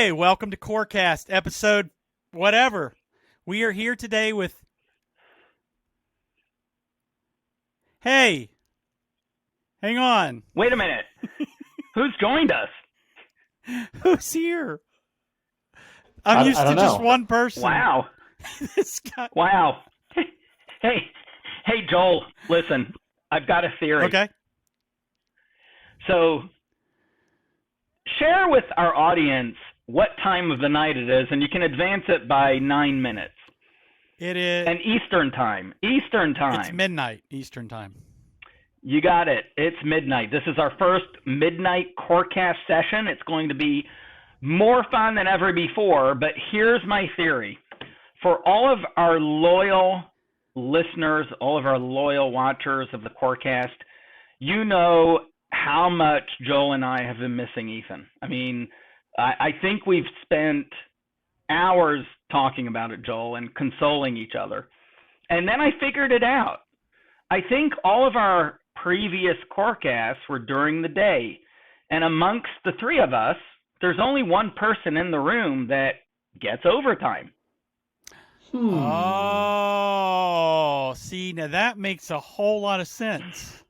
Hey, welcome to coreCAST, episode whatever. We are here today with... Hey, hang on. Wait a minute. Who's joined us? Who's here? I'm used to just one person. Wow. This guy. Wow. Hey, Joel, listen, I've got a theory. Okay. So, share with our audience what time of the night it is, and you can advance it by 9 minutes. It is. And Eastern time. It's midnight Eastern time. You got it. It's midnight. This is our first midnight coreCAST session. It's going to be more fun than ever before, but here's my theory. For all of our loyal listeners, all of our loyal watchers of the coreCAST, you know how much Joel and I have been missing Ethan. I mean, I think we've spent hours talking about it, Joel, and consoling each other. And then I figured it out. I think all of our previous coreCASTs were during the day. And amongst the three of us, there's only one person in the room that gets overtime. Oh, see, now that makes a whole lot of sense.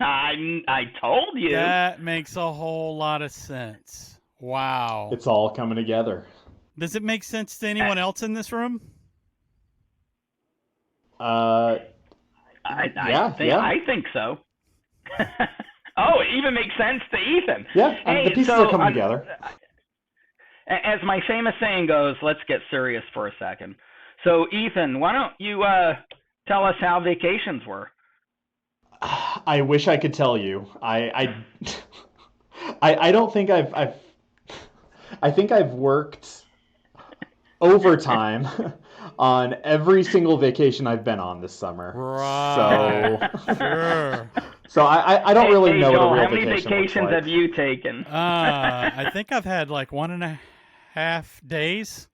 I told you. That makes a whole lot of sense. Wow. It's all coming together. Does it make sense to anyone else in this room? I think so. Oh, it even makes sense to Ethan. Yeah, the pieces are coming together. As my famous saying goes, let's get serious for a second. So, Ethan, why don't you tell us how vacations were? I wish I could tell you. I don't think I think I've worked overtime on every single vacation I've been on this summer. Right. Sure. So I don't really know Joel, what a real how many vacations like. have you taken? I think I've had like 1.5 days.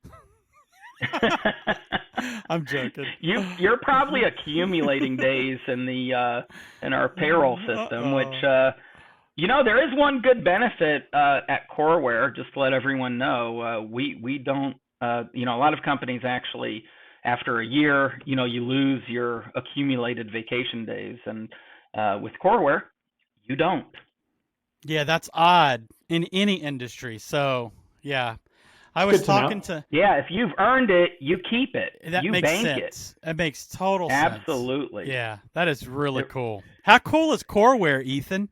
I'm joking. You're probably accumulating days in our payroll system, which there is one good benefit at Coreware. Just to let everyone know, we don't. A lot of companies actually, after a year, you lose your accumulated vacation days, and with Coreware, you don't. Yeah, that's odd in any industry. So yeah. I was talking to... Yeah, if you've earned it, you keep it. You makes bank sense. It. That makes total sense. Absolutely. Yeah, that is really cool. How cool is Coreware, Ethan?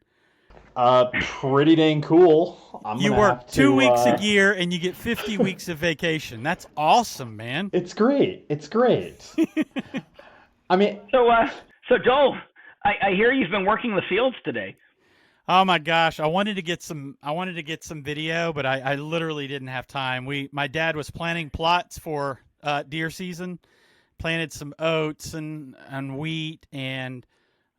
Pretty dang cool. You work 2 weeks a year and you get 50 weeks of vacation. That's awesome, man. It's great. I mean... So Joel, I hear you've been working the fields today. Oh my gosh, I wanted to get some video, but I literally didn't have time. My dad was planting plots for deer season, planted some oats and wheat, and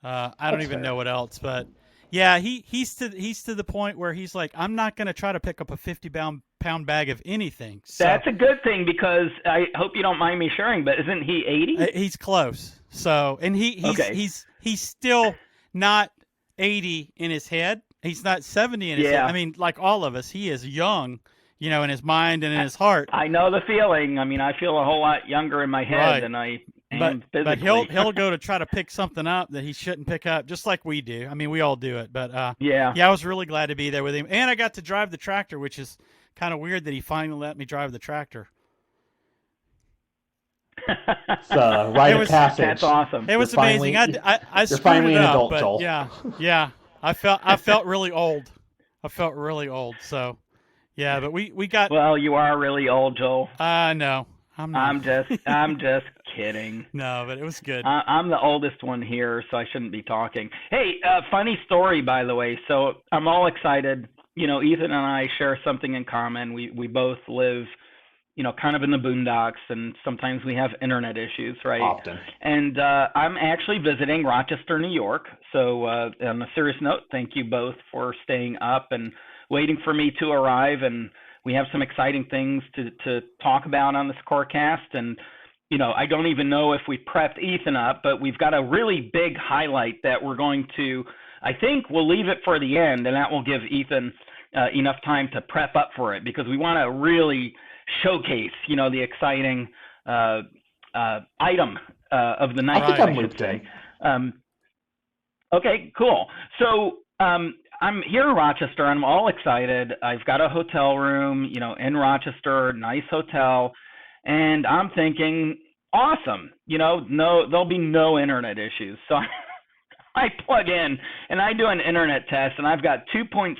I don't even know what else, but yeah, he's to the point where he's like, I'm not going to try to pick up a 50-pound bag of anything. So, that's a good thing, because I hope you don't mind me sharing, but isn't he 80? He's close. So, and he's still not 80 in his head. He's not 70 in his head. I mean, like all of us, he is young, in his mind and in his heart. I know the feeling. I mean, I feel a whole lot younger in my head than I am physically. But he'll go to try to pick something up that he shouldn't pick up, just like we do. I mean, we all do it. But yeah, I was really glad to be there with him, and I got to drive the tractor, which is kind of weird that he finally let me drive the tractor. It's a rite of passage. That's awesome. It was amazing. I you're finally an adult, but Joel. Yeah. I felt really old. So, yeah, but we got. Well, you are really old, Joel. No, I'm not. I'm just kidding. No, but it was good. I'm the oldest one here, so I shouldn't be talking. Hey, funny story, by the way. So I'm all excited. Ethan and I share something in common. We both live, kind of in the boondocks, and sometimes we have internet issues, right? Often. And I'm actually visiting Rochester, New York. So on a serious note, thank you both for staying up and waiting for me to arrive. And we have some exciting things to talk about on this coreCAST. And, I don't even know if we prepped Ethan up, but we've got a really big highlight that we're going to, I think we'll leave it for the end, and that will give Ethan enough time to prep up for it, because we want to really showcase, the exciting item of the night. I think I'm looped say. in. Okay, cool. So I'm here in Rochester. I'm all excited. I've got a hotel room, in Rochester, nice hotel, and I'm thinking, awesome. No, there'll be no internet issues. So I plug in and I do an internet test, and I've got 2.6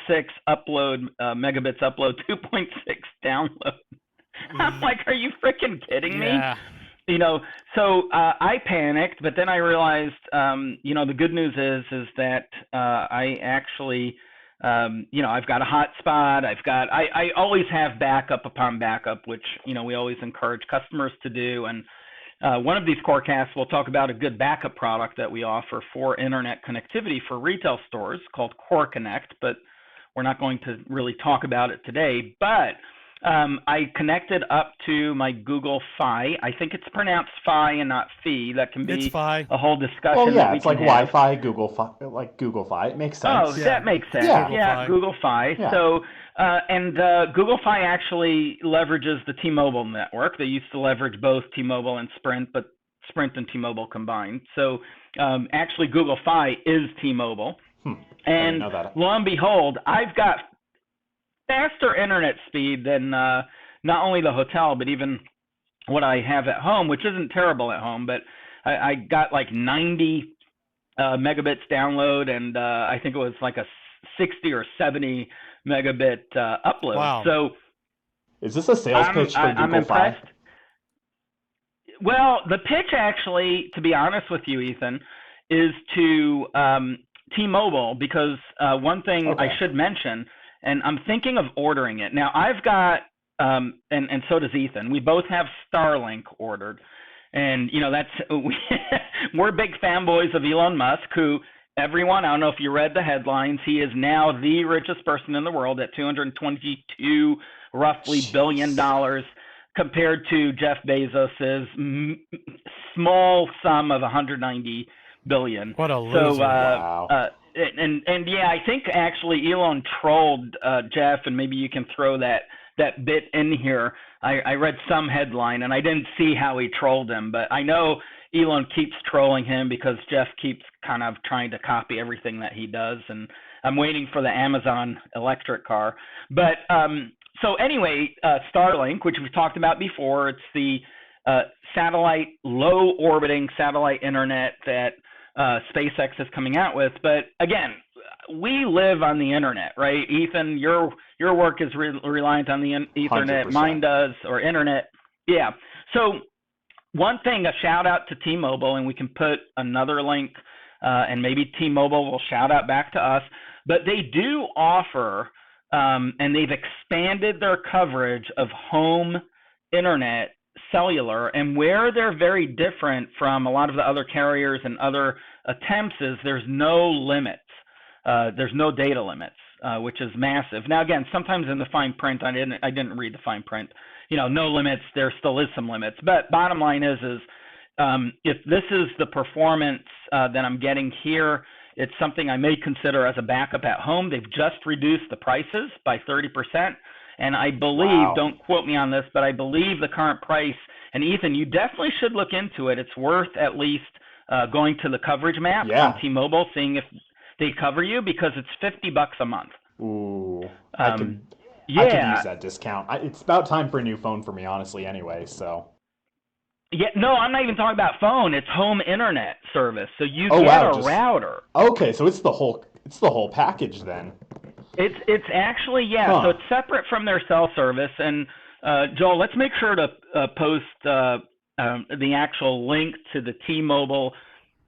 upload megabits upload, 2.6 download. I'm like, are you freaking kidding me? Yeah. So I panicked, but then I realized, the good news is that I actually, I've got a hotspot. I always have backup upon backup, which, we always encourage customers to do. And one of these corecasts, we'll talk about a good backup product that we offer for internet connectivity for retail stores called coreConnect, but we're not going to really talk about it today. But I connected up to my Google Fi. I think it's pronounced Fi and not Fi. That can be a whole discussion. Well, yeah, that it's like Wi-Fi, Google Fi, like Google Fi. It makes sense. Oh, that makes sense. Yeah, Google Fi. Yeah. So, and Google Fi actually leverages the T-Mobile network. They used to leverage both T-Mobile and Sprint, but Sprint and T-Mobile combined. So, actually, Google Fi is T-Mobile. I And didn't know that. lo and behold, I've got faster internet speed than not only the hotel, but even what I have at home, which isn't terrible at home, but I got like 90 megabits download, and I think it was like a 60 or 70 megabit upload. Wow. So is this a sales pitch for Google Fi? Well, the pitch actually, to be honest with you, Ethan, is to T-Mobile, because one thing I should mention, and I'm thinking of ordering it. Now, I've got, and so does Ethan, we both have Starlink ordered. And, we're big fanboys of Elon Musk, who everyone, I don't know if you read the headlines, he is now the richest person in the world at $222 roughly billion dollars, compared to Jeff Bezos's small sum of $190 billion. What a loser. So, Wow. And yeah, I think actually Elon trolled Jeff, and maybe you can throw that bit in here. I read some headline, and I didn't see how he trolled him, but I know Elon keeps trolling him because Jeff keeps kind of trying to copy everything that he does, and I'm waiting for the Amazon electric car. But so anyway, Starlink, which we've talked about before, it's the satellite, low orbiting satellite internet that SpaceX is coming out with. But again, we live on the internet, right? Ethan, your work is reliant on the Ethernet. 100%. Mine does, or internet. Yeah. So one thing, a shout out to T-Mobile, and we can put another link, and maybe T-Mobile will shout out back to us. But they do offer, and they've expanded their coverage of home internet cellular, and where they're very different from a lot of the other carriers and other attempts is there's no limits. There's no data limits, which is massive. Now, again, sometimes in the fine print, I didn't read the fine print. No limits. There still is some limits. But bottom line is if this is the performance that I'm getting here, it's something I may consider as a backup at home. They've just reduced the prices by 30%. And I believe, don't quote me on this, but I believe the current price, and Ethan, you definitely should look into it. It's worth at least going to the coverage map on T-Mobile, seeing if they cover you, because it's $50 a month. Ooh, I could use that discount. It's about time for a new phone for me, honestly, anyway, so. Yeah, no, I'm not even talking about phone. It's home internet service. So you get a router. Okay, so it's the whole package then. It's actually, so it's separate from their cell service. And Joel, let's make sure to post the actual link to the T-Mobile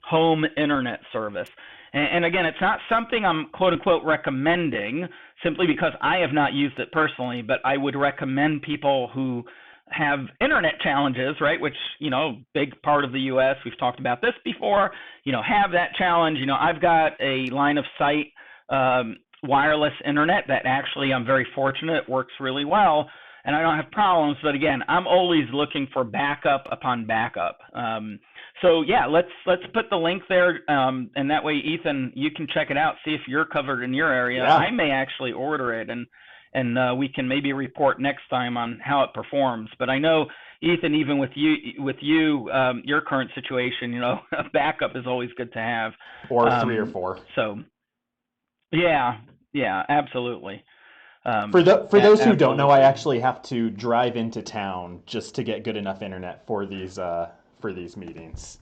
home internet service. And again, it's not something I'm quote unquote recommending, simply because I have not used it personally, but I would recommend people who have internet challenges, right? Which, big part of the U.S., we've talked about this before, have that challenge. I've got a line of sight wireless internet that actually, I'm very fortunate, works really well. and I don't have problems. But again, I'm always looking for backup upon backup. So yeah, let's put the link there, and that way, Ethan, you can check it out, see if you're covered in your area. Yeah. I may actually order it, and we can maybe report next time on how it performs. But I know, Ethan, even with you, your current situation, a backup is always good to have. Or 3 or 4. So, yeah, absolutely. For those who don't know, I absolutely. actually have to drive into town just to get good enough internet for these meetings.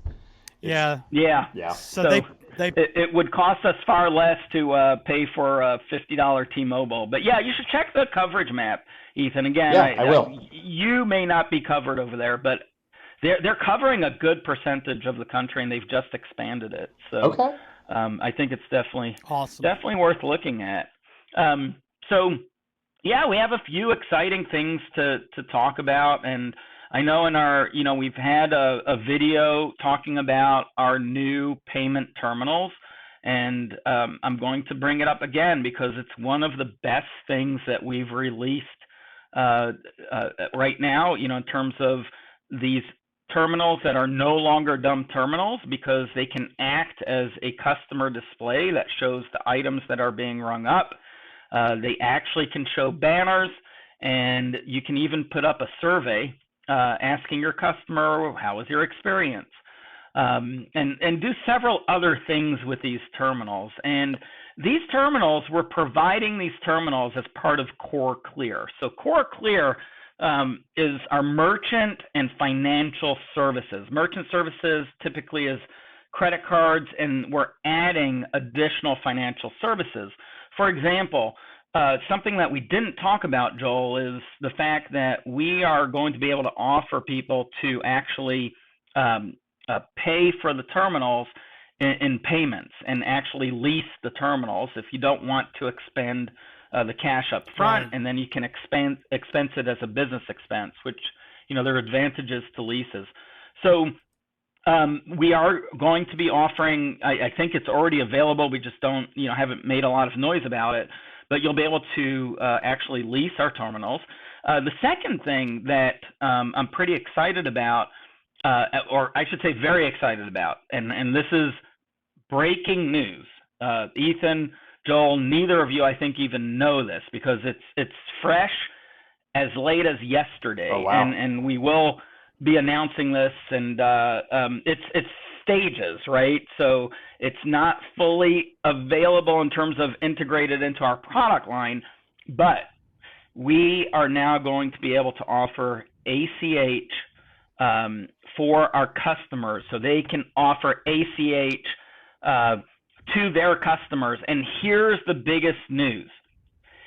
Yeah. Yeah. So they it would cost us far less to pay for a $50 T-Mobile. But yeah, you should check the coverage map, Ethan. Again, Yeah, I will. You may not be covered over there, but they're covering a good percentage of the country, and they've just expanded it. So Okay. I think it's definitely awesome. definitely worth looking at. So yeah, we have a few exciting things to talk about, and I know in our, we've had a video talking about our new payment terminals, and I'm going to bring it up again because it's one of the best things that we've released right now, in terms of these terminals that are no longer dumb terminals, because they can act as a customer display that shows the items that are being rung up. They actually can show banners, and you can even put up a survey asking your customer, how was your experience? And do several other things with these terminals. And these terminals, we're providing these terminals as part of coreClear. So coreClear is our merchant and financial services. Merchant services typically is credit cards, and we're adding additional financial services. For example, something that we didn't talk about, Joel, is the fact that we are going to be able to offer people to actually pay for the terminals in payments and actually lease the terminals if you don't want to expend the cash up front, and then you can expense it as a business expense, which, there are advantages to leases. So we are going to be offering, I think it's already available, we just don't, haven't made a lot of noise about it, but you'll be able to actually lease our terminals. The second thing that I'm pretty excited about, or I should say very excited about, and this is breaking news. Ethan, Joel, neither of you, I think, even know this because it's fresh as late as yesterday. Oh, wow. And we will be announcing this, and it's stages, right? So it's not fully available in terms of integrated into our product line, but we are now going to be able to offer ACH for our customers, so they can offer ACH to their customers. And here's the biggest news.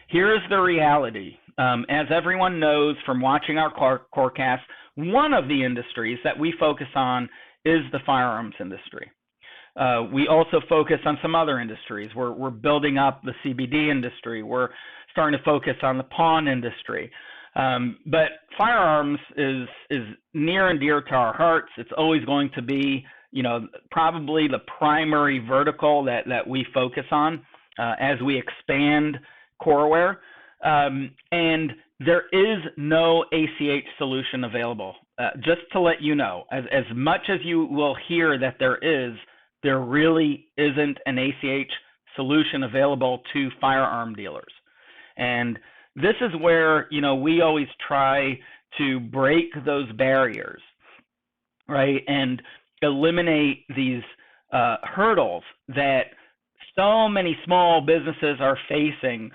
Here's the reality. As everyone knows from watching our coreCAST, one of the industries that we focus on is the firearms industry. We also focus on some other industries. We're building up the CBD industry. We're starting to focus on the pawn industry. But firearms is near and dear to our hearts. It's always going to be, probably the primary vertical that we focus on as we expand CoreWare. And there is no ACH solution available. Just to let you know, as much as you will hear that there really isn't an ACH solution available to firearm dealers. And this is where, we always try to break those barriers, right? And eliminate these hurdles that so many small businesses are facing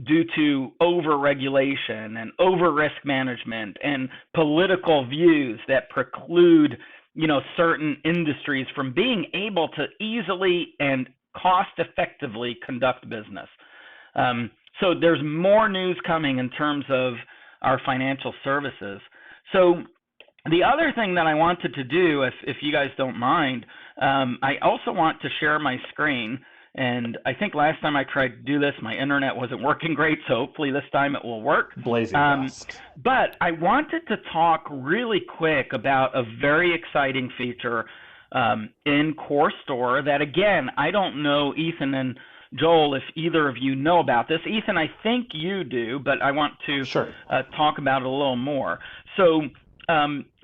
due to over-regulation and over-risk management and political views that preclude, certain industries from being able to easily and cost-effectively conduct business. So there's more news coming in terms of our financial services. So the other thing that I wanted to do, if you guys don't mind, I also want to share my screen. And I think last time I tried to do this, my internet wasn't working great, so hopefully this time it will work. Blazing fast. But I wanted to talk really quick about a very exciting feature in CoreStore that, again, I don't know, Ethan and Joel, if either of you know about this. Ethan, I think you do, but I want to Sure. talk about it a little more. So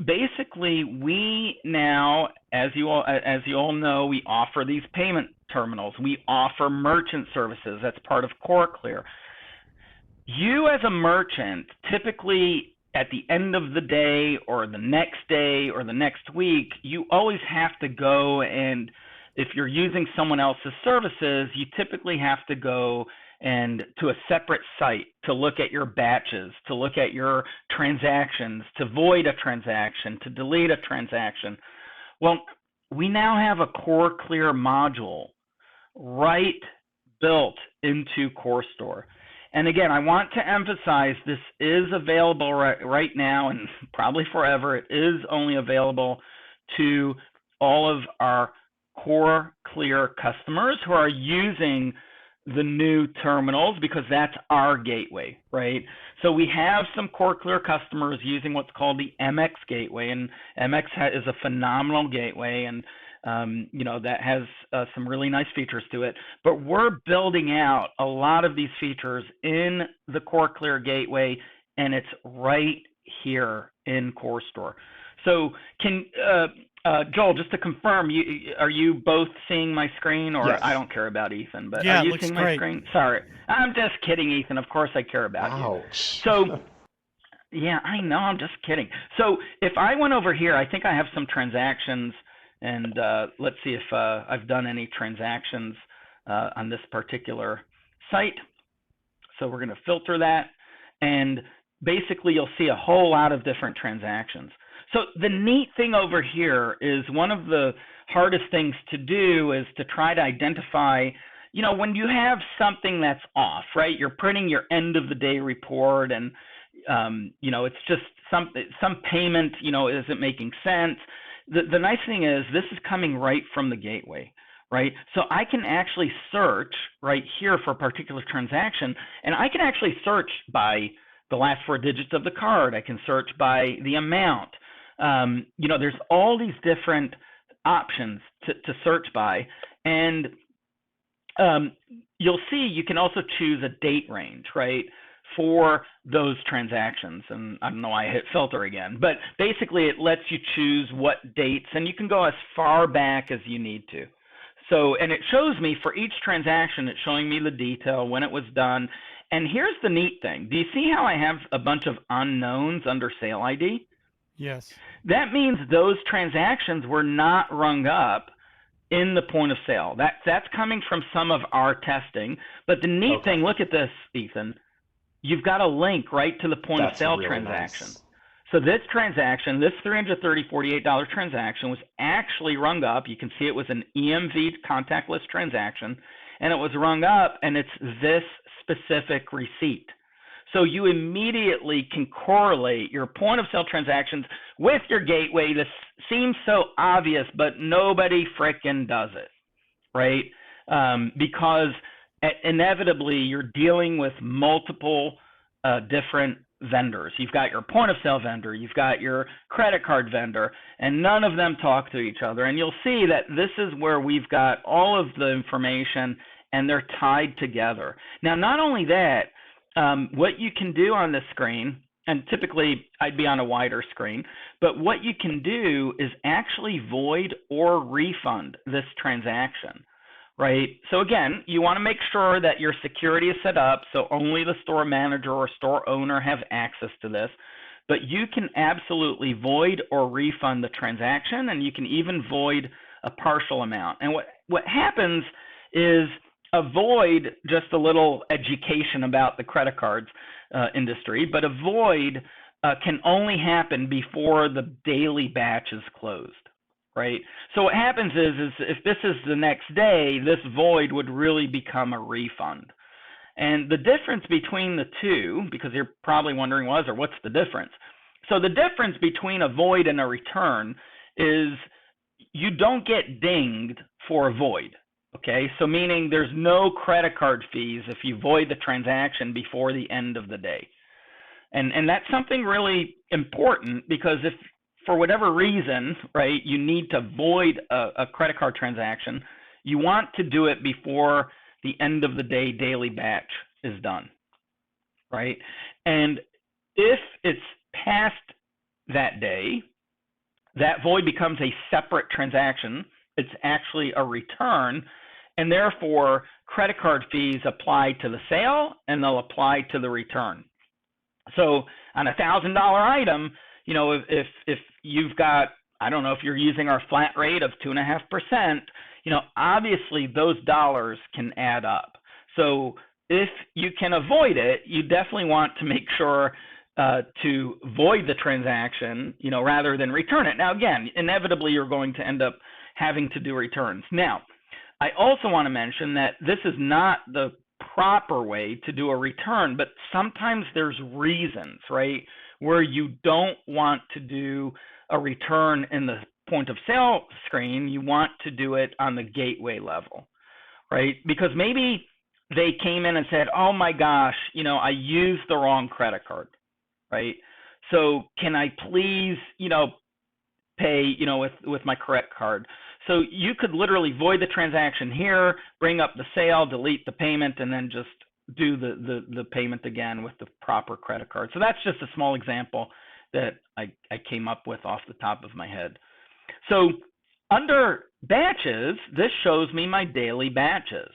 basically, we now, as you all know, we offer these payment terminals. We offer merchant services. That's part of CoreClear. You as a merchant, typically at the end of the day or the next week, you always have to go, and if you're using someone else's services, you typically have to go and to a separate site to look at your batches, to look at your transactions, to void a transaction, to delete a transaction. Well, we now have a CoreClear module right built into CoreStore. And again, I want to emphasize this is available right now and probably forever. It is only available to all of our CoreClear customers who are using the new terminals, because that's our gateway, right? So we have some CoreClear customers using what's called the MX gateway, and MX is a phenomenal gateway, and that has some really nice features to it. But we're building out a lot of these features in the CoreClear gateway, and it's right here in CoreStore. So can Joel, just to confirm, are you both seeing my screen? Or Yes. I don't care about Ethan, but Yeah, are you it looks seeing my great. screen? Sorry, I'm just kidding, Ethan. Of course I care about you. Ouch. So, yeah, I know. I'm just kidding. So if I went over here, I think I have some transactions, and let's see if I've done any transactions on this particular site. So we're going to filter that, and basically you'll see a whole lot of different transactions. So the neat thing over here is one of the hardest things to do is to try to identify, when you have something that's off, right? You're printing your end of the day report, and it's just some payment, isn't making sense. The nice thing is this is coming right from the gateway, right? So I can actually search right here for a particular transaction, and I can actually search by the last four digits of the card. I can search by the amount. There's all these different options to search by, and you'll see you can also choose a date range, right, for those transactions. And I don't know why I hit filter again, but basically it lets you choose what dates, and you can go as far back as you need to. So, and it shows me for each transaction, it's showing me the detail, when it was done. And here's the neat thing. Do you see how I have a bunch of unknowns under sale ID? Yes. That means those transactions were not rung up in the point of sale. That's coming from some of our testing. But the neat thing, look at this, Ethan. You've got a link right to the point of sale really transaction. Nice. So this transaction, this $348 transaction was actually rung up. You can see it was an EMV contactless transaction, and it was rung up, and it's this specific receipt. So you immediately can correlate your point of sale transactions with your gateway. This seems so obvious, but nobody frickin' does it, right? Because inevitably you're dealing with multiple different vendors. You've got your point of sale vendor, you've got your credit card vendor, and none of them talk to each other. And you'll see that this is where we've got all of the information, and they're tied together. Now, not only that, what you can do on this screen, and typically I'd be on a wider screen, but what you can do is actually void or refund this transaction, right? So again, you want to make sure that your security is set up so only the store manager or store owner have access to this, but you can absolutely void or refund the transaction, and you can even void a partial amount. And what happens is a void, just a little education about the credit cards industry, but a void can only happen before the daily batch is closed, right? So what happens is if this is the next day, this void would really become a refund. And the difference between the two, because you're probably wondering, what's the difference? So the difference between a void and a return is you don't get dinged for a void. Okay, so meaning there's no credit card fees if you void the transaction before the end of the day. And that's something really important, because if for whatever reason, right, you need to void a credit card transaction, you want to do it before the end of the day daily batch is done, right? And if it's past that day, that void becomes a separate transaction. It's actually a return, and therefore credit card fees apply to the sale and they'll apply to the return. So on a $1,000 item, if you've got, I don't know, if you're using our flat rate of 2.5%, obviously those dollars can add up. So if you can avoid it, you definitely want to make sure to void the transaction, rather than return it. Now, again, inevitably you're going to end up having to do returns. Now, I also want to mention that this is not the proper way to do a return, but sometimes there's reasons, right, where you don't want to do a return in the point of sale screen. You want to do it on the gateway level, right? Because maybe they came in and said, oh my gosh, I used the wrong credit card, right? So can I please, pay, with my credit card? So you could literally void the transaction here, bring up the sale, delete the payment, and then just do the payment again with the proper credit card. So that's just a small example that I came up with off the top of my head. So under batches, this shows me my daily batches.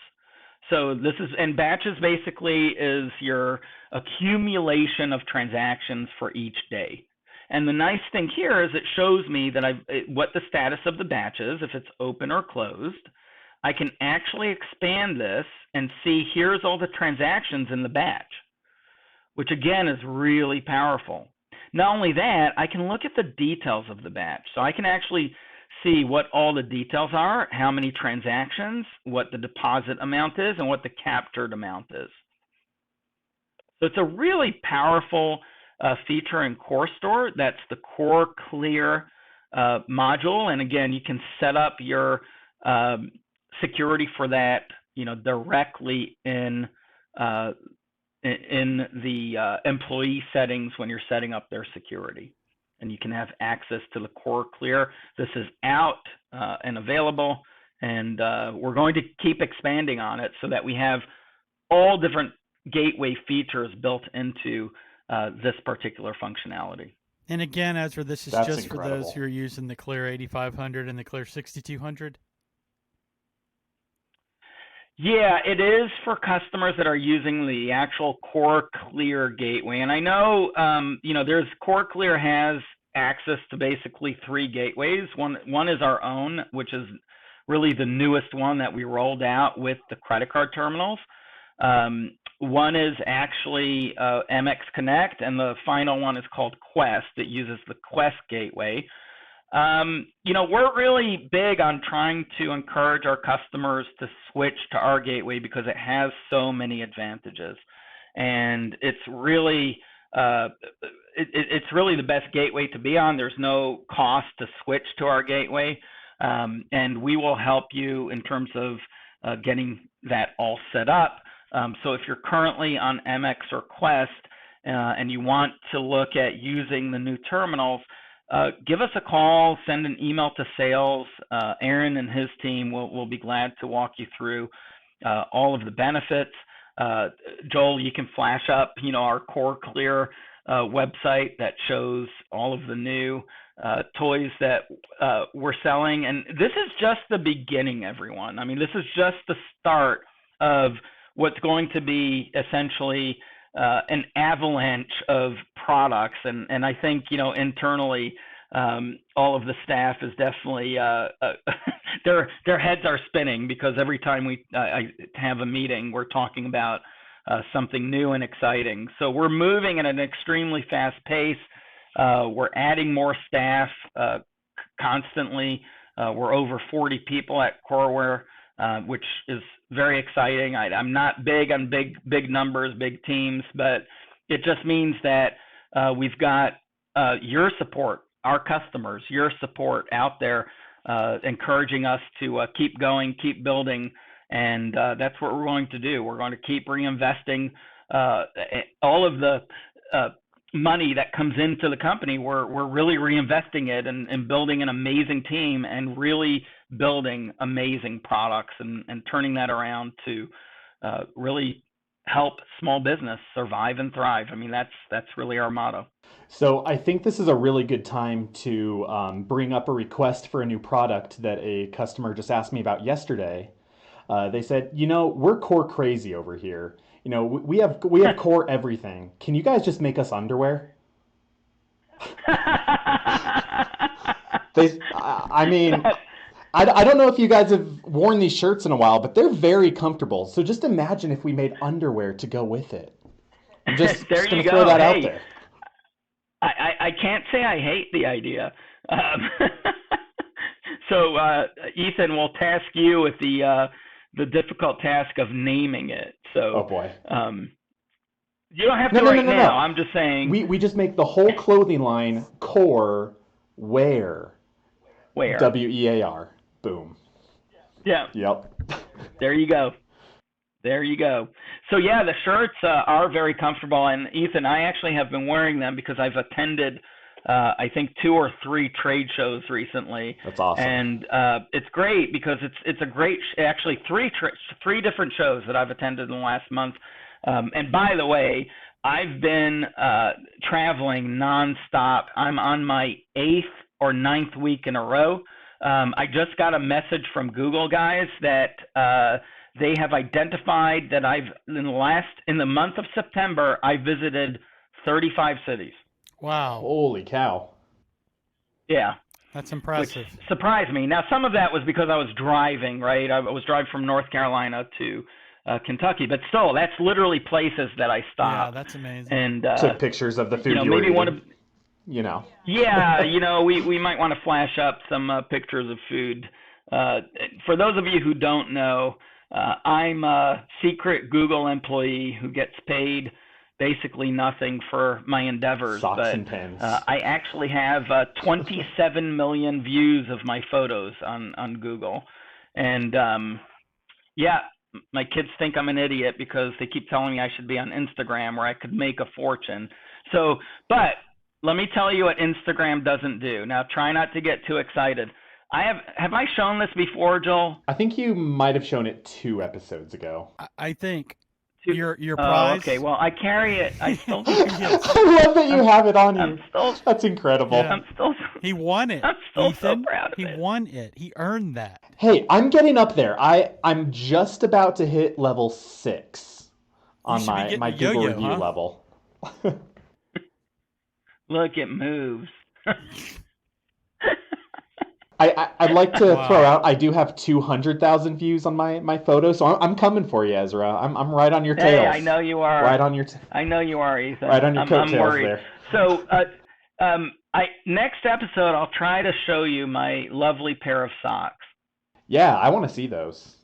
So and batches basically is your accumulation of transactions for each day. And the nice thing here is it shows me that what the status of the batch is, if it's open or closed. I can actually expand this and see here's all the transactions in the batch, which again is really powerful. Not only that, I can look at the details of the batch. So I can actually see what all the details are, how many transactions, what the deposit amount is, and what the captured amount is. So it's a really powerful feature in CoreStore. That's the coreClear module, and again, you can set up your security for that, directly in the employee settings when you're setting up their security, and you can have access to the coreClear. This is out and available, and we're going to keep expanding on it so that we have all different gateway features built into this particular functionality. And again, Ezra, this is That's just incredible. for those who are using the Clear 8500 and the Clear 6200? Yeah, it is for customers that are using the actual coreClear gateway. And I know, coreClear has access to basically 3 gateways. One is our own, which is really the newest one that we rolled out with the credit card terminals. One is actually MX Connect, and the final one is called Quest. It uses the Quest gateway. We're really big on trying to encourage our customers to switch to our gateway because it has so many advantages, and it's really the best gateway to be on. There's no cost to switch to our gateway, and we will help you in terms of getting that all set up. So if you're currently on MX or Quest and you want to look at using the new terminals, give us a call, send an email to sales. Aaron and his team will be glad to walk you through all of the benefits. Joel, you can flash up, our coreClear website that shows all of the new toys that we're selling. And this is just the beginning, everyone. I mean, this is just the start of what's going to be essentially an avalanche of products, and I think internally all of the staff is definitely their heads are spinning because every time I have a meeting, we're talking about something new and exciting. So we're moving at an extremely fast pace. We're adding more staff constantly. We're over 40 people at CoreWare, which is very exciting. I'm not big on big numbers, big teams, but it just means that we've got your support, our customers, your support out there, encouraging us to keep going, keep building, and that's what we're going to do. We're going to keep reinvesting all of the money that comes into the company. We're really reinvesting it and building an amazing team and really building amazing products and turning that around to really help small business survive and thrive. I mean, that's really our motto. So I think this is a really good time to bring up a request for a new product that a customer just asked me about yesterday. They said, we're core crazy over here. We have core everything. Can you guys just make us underwear? I mean, I don't know if you guys have worn these shirts in a while, but they're very comfortable. So just imagine if we made underwear to go with it. I'm just There going you to throw go. that out Hey, there. I can't say I hate the idea. So Ethan, we'll task you with the difficult task of naming it. So Oh boy. you don't have No, to no, no, right no, now. no. I'm just saying We just make the whole clothing line core wear. where. WEAR. Boom. Yeah, Yep. there you go. There you go. So yeah, the shirts are very comfortable, and Ethan, I actually have been wearing them because I've attended, I think 2 or 3 trade shows recently. That's awesome. And it's great because it's a great, actually 3 different shows that I've attended in the last month. And by the way, I've been traveling nonstop. I'm on my 8th or 9th week in a row. I just got a message from Google guys that they have identified that in the month of September, I visited 35 cities. Wow. Holy cow. Yeah. That's impressive. Which surprised me. Now, some of that was because I was driving, right? I was driving from North Carolina to Kentucky, but still, that's literally places that I stopped. Yeah, that's amazing. And Took pictures of the food you were maybe eating. one of Yeah, we might want to flash up some pictures of food. For those of you who don't know, I'm a secret Google employee who gets paid basically nothing for my endeavors. Socks and pens. I actually have 27 million views of my photos on Google. And yeah, my kids think I'm an idiot because they keep telling me I should be on Instagram where I could make a fortune. So, but let me tell you what Instagram doesn't do. Now, try not to get too excited. Have I shown this before, Joel? I think you might have shown it 2 episodes ago. I think your prize. Okay, well, I carry it. I still. Yes. I love that you have it on you. still. That's incredible. Yeah. Still. He won it. I'm still Ethan. so proud of He it. won it. He earned that. Hey, I'm getting up there. I'm just about to hit level 6 on should be getting my a Google yo-yo, review huh? level. Look, it moves. I'd like to Wow. throw out, I do have 200,000 views on my photo, so I'm coming for you, Ezra. I'm right on your tails. Hey, I know you are. Right on your I know you are, Ethan. right on your I'm coattails worried. there. So, next episode, I'll try to show you my lovely pair of socks. Yeah, I want to see those.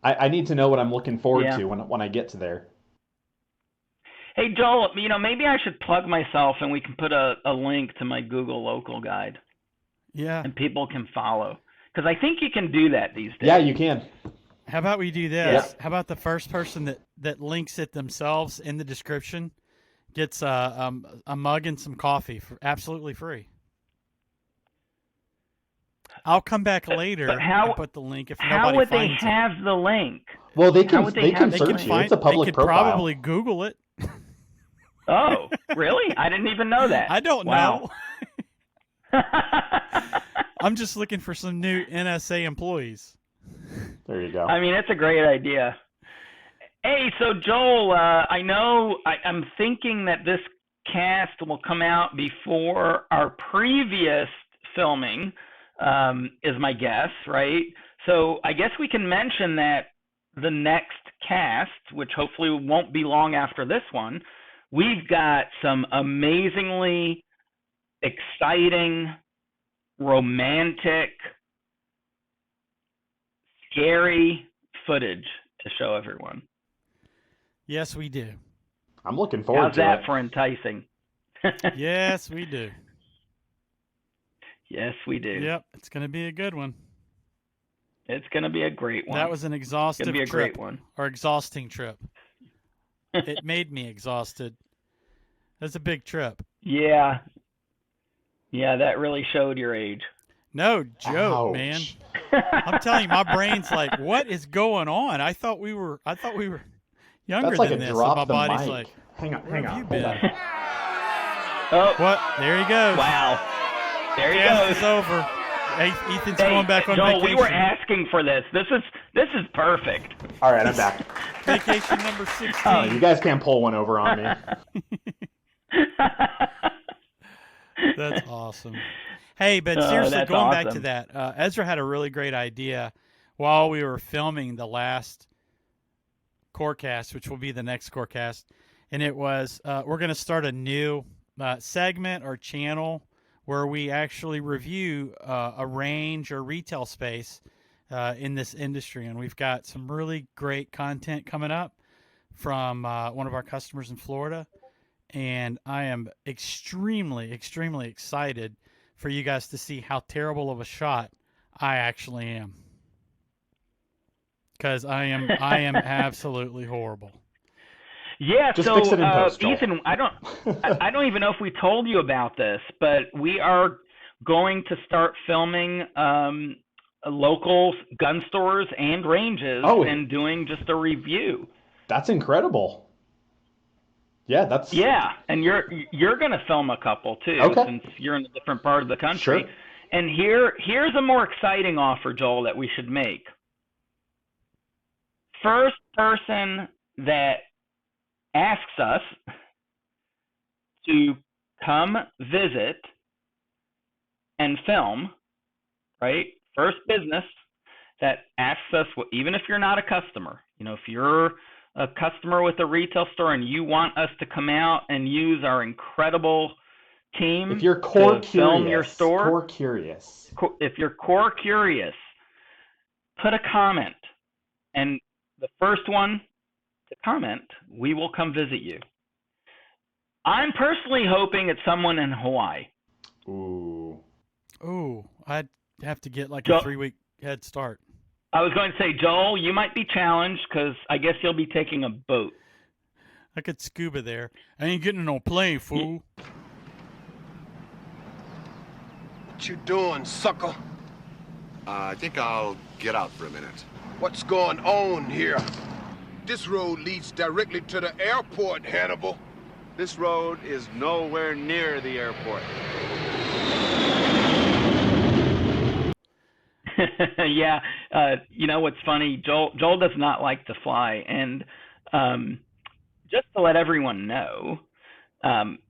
I need to know what I'm looking forward Yeah. to when I get to there. Hey, Joel, maybe I should plug myself and we can put a link to my Google local guide Yeah. and people can follow. Because I think you can do that these days. Yeah, you can. How about we do this? How about the first person that links it themselves in the description gets a mug and some coffee for absolutely free. I'll come back later and put the link if How nobody would they finds have the link? Well, they How can would they have the search link? you. It's a public they could profile. probably Google it. Oh, really? I didn't even know that. I don't Wow. know. I'm just looking for some new NSA employees. There you go. I mean, it's a great idea. Hey, so Joel, I know I'm thinking that this cast will come out before our previous filming, is my guess, right? So I guess we can mention that the next cast, which hopefully won't be long after this one, we've got some amazingly exciting, romantic, scary footage to show everyone. Yes, we do. I'm looking forward How's to that it. for enticing? Yes, we do. Yes, we do. Yep, it's going to be a good one. It's going to be a great one. That was an It's exhaustive going to be a trip, great one. or exhausting trip. It made me exhausted. That's a big trip. Yeah. Yeah, that really showed your age. No joke, Ouch. man. I'm telling you, my brain's like, what is going on? I thought we were younger That's like than a this. And drop my the body's mic. like, Hang on, where hang have on. you Hold been? on. Oh, What? There he goes. wow. There he Cast goes. is over. Hey, Ethan's Hey, going back on Joel, vacation. we were asking for this. This is perfect. All right, I'm back. Vacation number 16. Oh, you guys can't pull one over on me. That's awesome. Hey, but Oh, seriously, that's going back to awesome. that, Ezra had a really great idea while we were filming the last coreCAST, which will be the next coreCAST, and it was we're going to start a new segment or channel where we actually review a range or retail space in this industry, and we've got some really great content coming up from one of our customers in Florida, and I am extremely, extremely excited for you guys to see how terrible of a shot I actually am. Because I am absolutely horrible. Yeah, Just so fix it in post, Joel. Ethan, I don't even know if we told you about this, but we are going to start filming local gun stores and ranges and doing just a review. That's incredible. Yeah, that's Yeah, and you're going to film a couple too, since you're in a different part of the country. Sure. And here's a more exciting offer, Joel, that we should make. First person that asks us to come visit and film, right? First business that asks us, even if you're not a customer, if you're a customer with a retail store and you want us to come out and use our incredible team if you're core to curious, film your store, core curious. If you're core curious, put a comment, and the first one to comment, we will come visit you. I'm personally hoping it's someone in Hawaii. Ooh, I'd have to get like a 3-week head start. I was going to say, Joel, you might be challenged because I guess you'll be taking a boat. I could scuba there. I ain't getting no plane, fool. What you doing, sucker? I think I'll get out for a minute. What's going on here? This road leads directly to the airport, Hannibal. This road is nowhere near the airport. Yeah, what's funny? Joel does not like to fly, and just to let everyone know,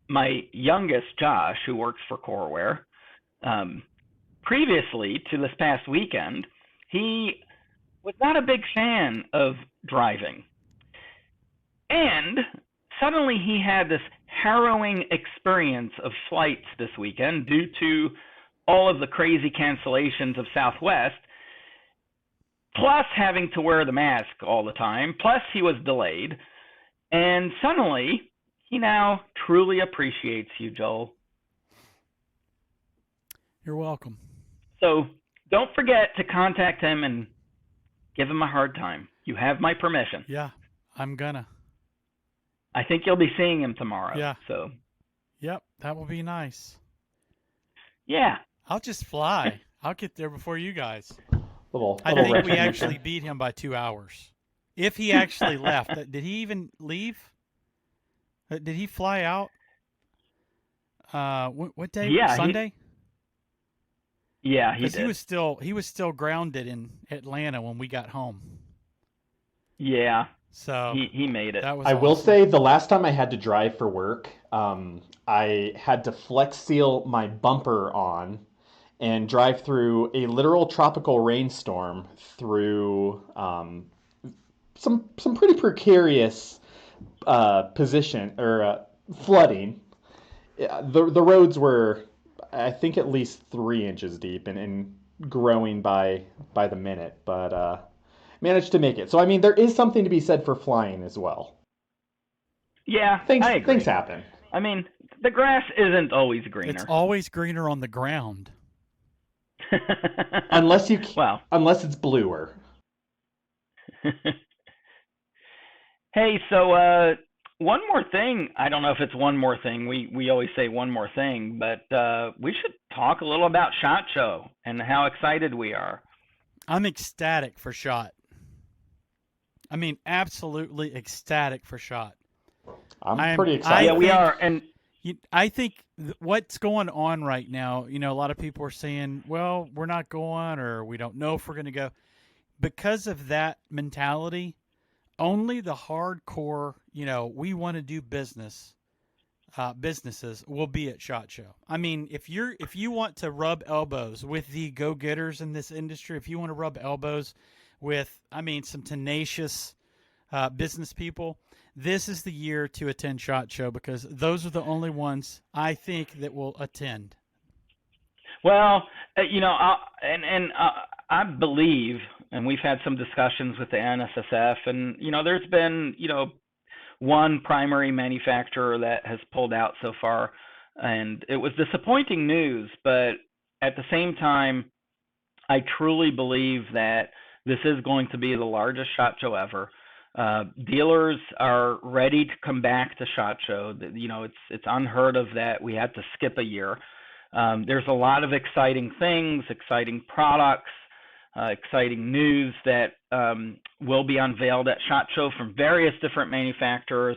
my youngest, Josh, who works for Coreware, previously to this past weekend, he was not a big fan of driving, and suddenly he had this harrowing experience of flights this weekend due to all of the crazy cancellations of Southwest, plus having to wear the mask all the time, plus he was delayed, and suddenly he now truly appreciates you, Joel. You're welcome. So don't forget to contact him and give him a hard time. You have my permission. Yeah, I'm gonna. I think you'll be seeing him tomorrow. Yeah. So. Yep, that will be nice. Yeah. I'll just fly. I'll get there before you guys. I think we actually beat him by 2 hours. If he actually left. Did he even leave? Did he fly out? What day? Yeah, Sunday? He did. He was still grounded in Atlanta when we got home. Yeah. So he made it. I will say the last time I had to drive for work, I had to flex seal my bumper on and drive through a literal tropical rainstorm through some pretty precarious position or flooding. The roads were, I think, at least 3 inches deep and growing by the minute, but managed to make it. So I mean, there is something to be said for flying as well. Yeah, I agree. Things happen. I mean, the grass isn't always greener. It's always greener on the ground. unless it's bluer. Hey, so one more thing. I don't know if it's one more thing. We always say one more thing, but we should talk a little about SHOT Show and how excited we are. I'm ecstatic for SHOT. I mean, absolutely ecstatic for SHOT. I'm pretty excited. Yeah, we are. And I think what's going on right now, a lot of people are saying, well, we're not going, or we don't know if we're going to go. Because of that mentality, only the hardcore, we want to do businesses will be at SHOT Show. I mean, if you want to rub elbows with the go-getters in this industry, if you want to rub elbows with, some tenacious business people, this is the year to attend SHOT Show, because those are the only ones I think that will attend. Well, I believe, and we've had some discussions with the NSSF, and there's been one primary manufacturer that has pulled out so far, and it was disappointing news. But at the same time, I truly believe that this is going to be the largest SHOT Show ever. Dealers are ready to come back to SHOT Show. It's unheard of that we had to skip a year. There's a lot of exciting things, exciting products, exciting news that will be unveiled at SHOT Show from various different manufacturers.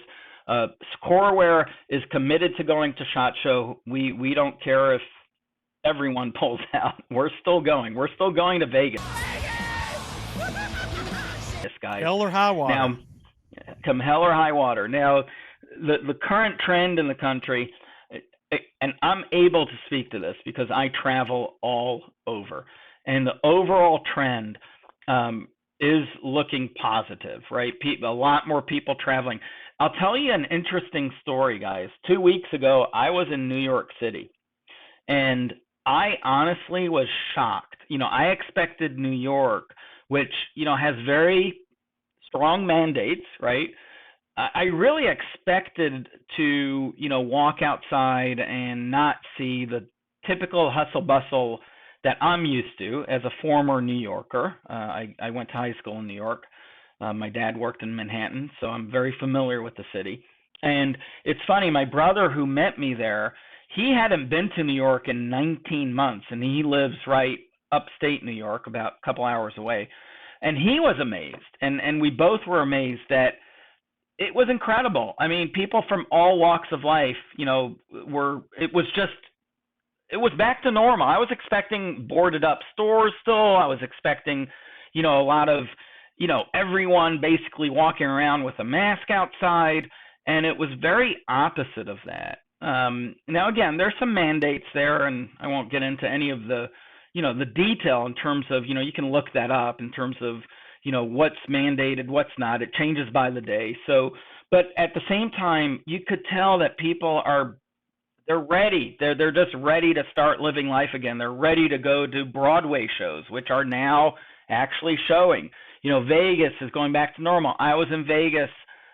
Coreware is committed to going to SHOT Show. We don't care if everyone pulls out. We're still going. We're still going to Vegas. Yes, guys. Hell or high water. Now, come hell or high water. Now, the current trend in the country, and I'm able to speak to this because I travel all over, and the overall trend is looking positive, right? A lot more people traveling. I'll tell you an interesting story, guys. 2 weeks ago, I was in New York City, and I honestly was shocked. I expected New York, which, has very strong mandates, right? I really expected to, walk outside and not see the typical hustle bustle that I'm used to as a former New Yorker. I went to high school in New York. My dad worked in Manhattan, so I'm very familiar with the city. And it's funny, my brother who met me there, he hadn't been to New York in 19 months, and he lives right upstate New York, about a couple hours away. And he was amazed, and we both were amazed that it was incredible. I mean, people from all walks of life, it was back to normal. I was expecting boarded up stores still. I was expecting, a lot of, everyone basically walking around with a mask outside, and it was very opposite of that. Now, again, there's some mandates there, and I won't get into any of the detail in terms of, you can look that up in terms of, what's mandated, what's not. It changes by the day. So, but at the same time, you could tell that people they're ready. They're just ready to start living life again. They're ready to go to Broadway shows, which are now actually showing. Vegas is going back to normal. I was in Vegas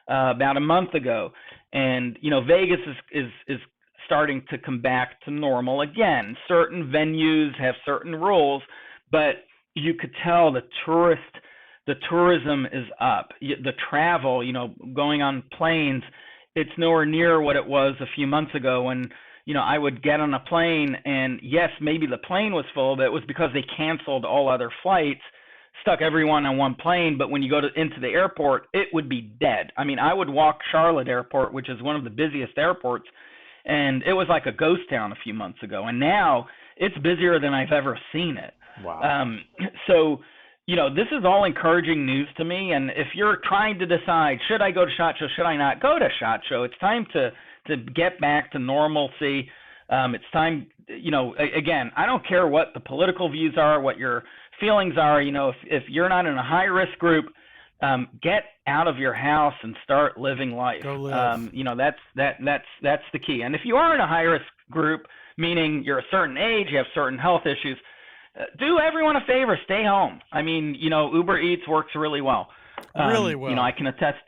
about a month ago, and Vegas is starting to come back to normal again. Certain venues have certain rules, but you could tell the tourism is up. The travel, going on planes, it's nowhere near what it was a few months ago when, I would get on a plane and yes, maybe the plane was full, but it was because they canceled all other flights, stuck everyone on one plane. But when you go into the airport, it would be dead. I mean, I would walk Charlotte Airport, which is one of the busiest airports, and it was like a ghost town a few months ago. And now it's busier than I've ever seen it. Wow. So, this is all encouraging news to me. And if you're trying to decide, should I go to SHOT Show, should I not go to SHOT Show? It's time to get back to normalcy. It's time, again, I don't care what the political views are, what your feelings are. If you're not in a high-risk group, get out of your house and start living life. Go live. That's the key. And if you are in a high-risk group, meaning you're a certain age, you have certain health issues, do everyone a favor, stay home. I mean, Uber Eats works really well. Really well. I can attest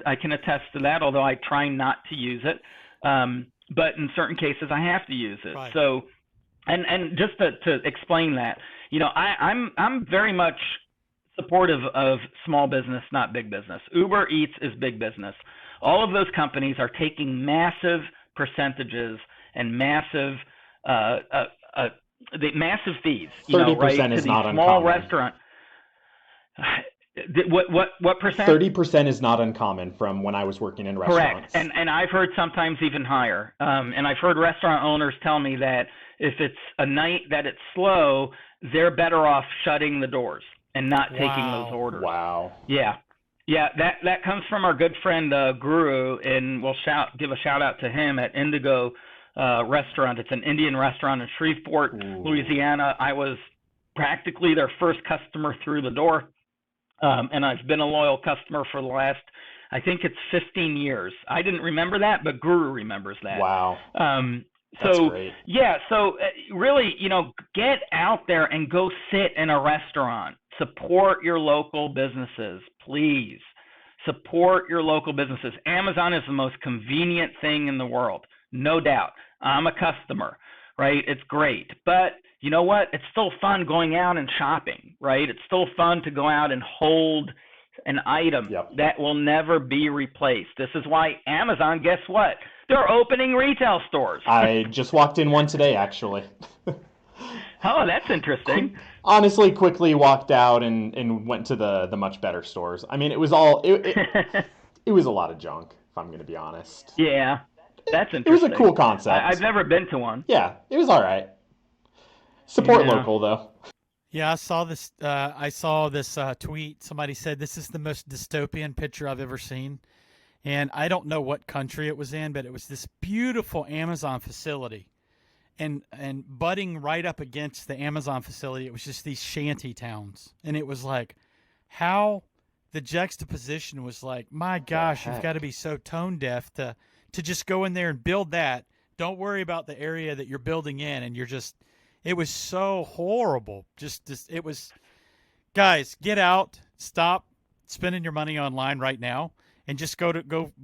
to that, although I try not to use it. But in certain cases, I have to use it. Right. So, and just to explain that, I'm very much supportive of small business, not big business. Uber Eats is big business. All of those companies are taking massive percentages and massive massive fees. 30% right, is to not the small uncommon. restaurant. What percent? 30% is not uncommon from when I was working in restaurants. Correct, and I've heard sometimes even higher. And I've heard restaurant owners tell me that if it's a night that it's slow, they're better off shutting the doors and not taking those orders. Wow. Yeah, that comes from our good friend Guru, and we'll give a shout out to him at Indigo Restaurant. It's an Indian restaurant in Shreveport, Louisiana. I was practically their first customer through the door. And I've been a loyal customer for the last, I think it's 15 years. I didn't remember that, but Guru remembers that. Wow. That's great. Yeah, so really, get out there and go sit in a restaurant. Support your local businesses, please. Support your local businesses. Amazon is the most convenient thing in the world, no doubt. I'm a customer, right? It's great, but you know what? It's still fun going out and shopping, right? It's still fun to go out and hold an item that will never be replaced. This is why Amazon, guess what? They're opening retail stores. I just walked in one today, actually. Oh, that's interesting. Honestly, quickly walked out and went to the much better stores. I mean, it was all it was a lot of junk, if I'm going to be honest. Yeah, that's interesting. It was a cool concept. I've never been to one. Yeah, it was all right. Support local, though. Yeah, I saw this. Tweet. Somebody said this is the most dystopian picture I've ever seen, and I don't know what country it was in, but it was this beautiful Amazon facility, and butting right up against the Amazon facility, it was just these shanty towns, and it was like, how the juxtaposition was like, my gosh, you've got to be so tone deaf to just go in there and build that. Don't worry about the area that you're building in, and you're just. It was so horrible. It was, guys, get out, stop spending your money online right now, and just go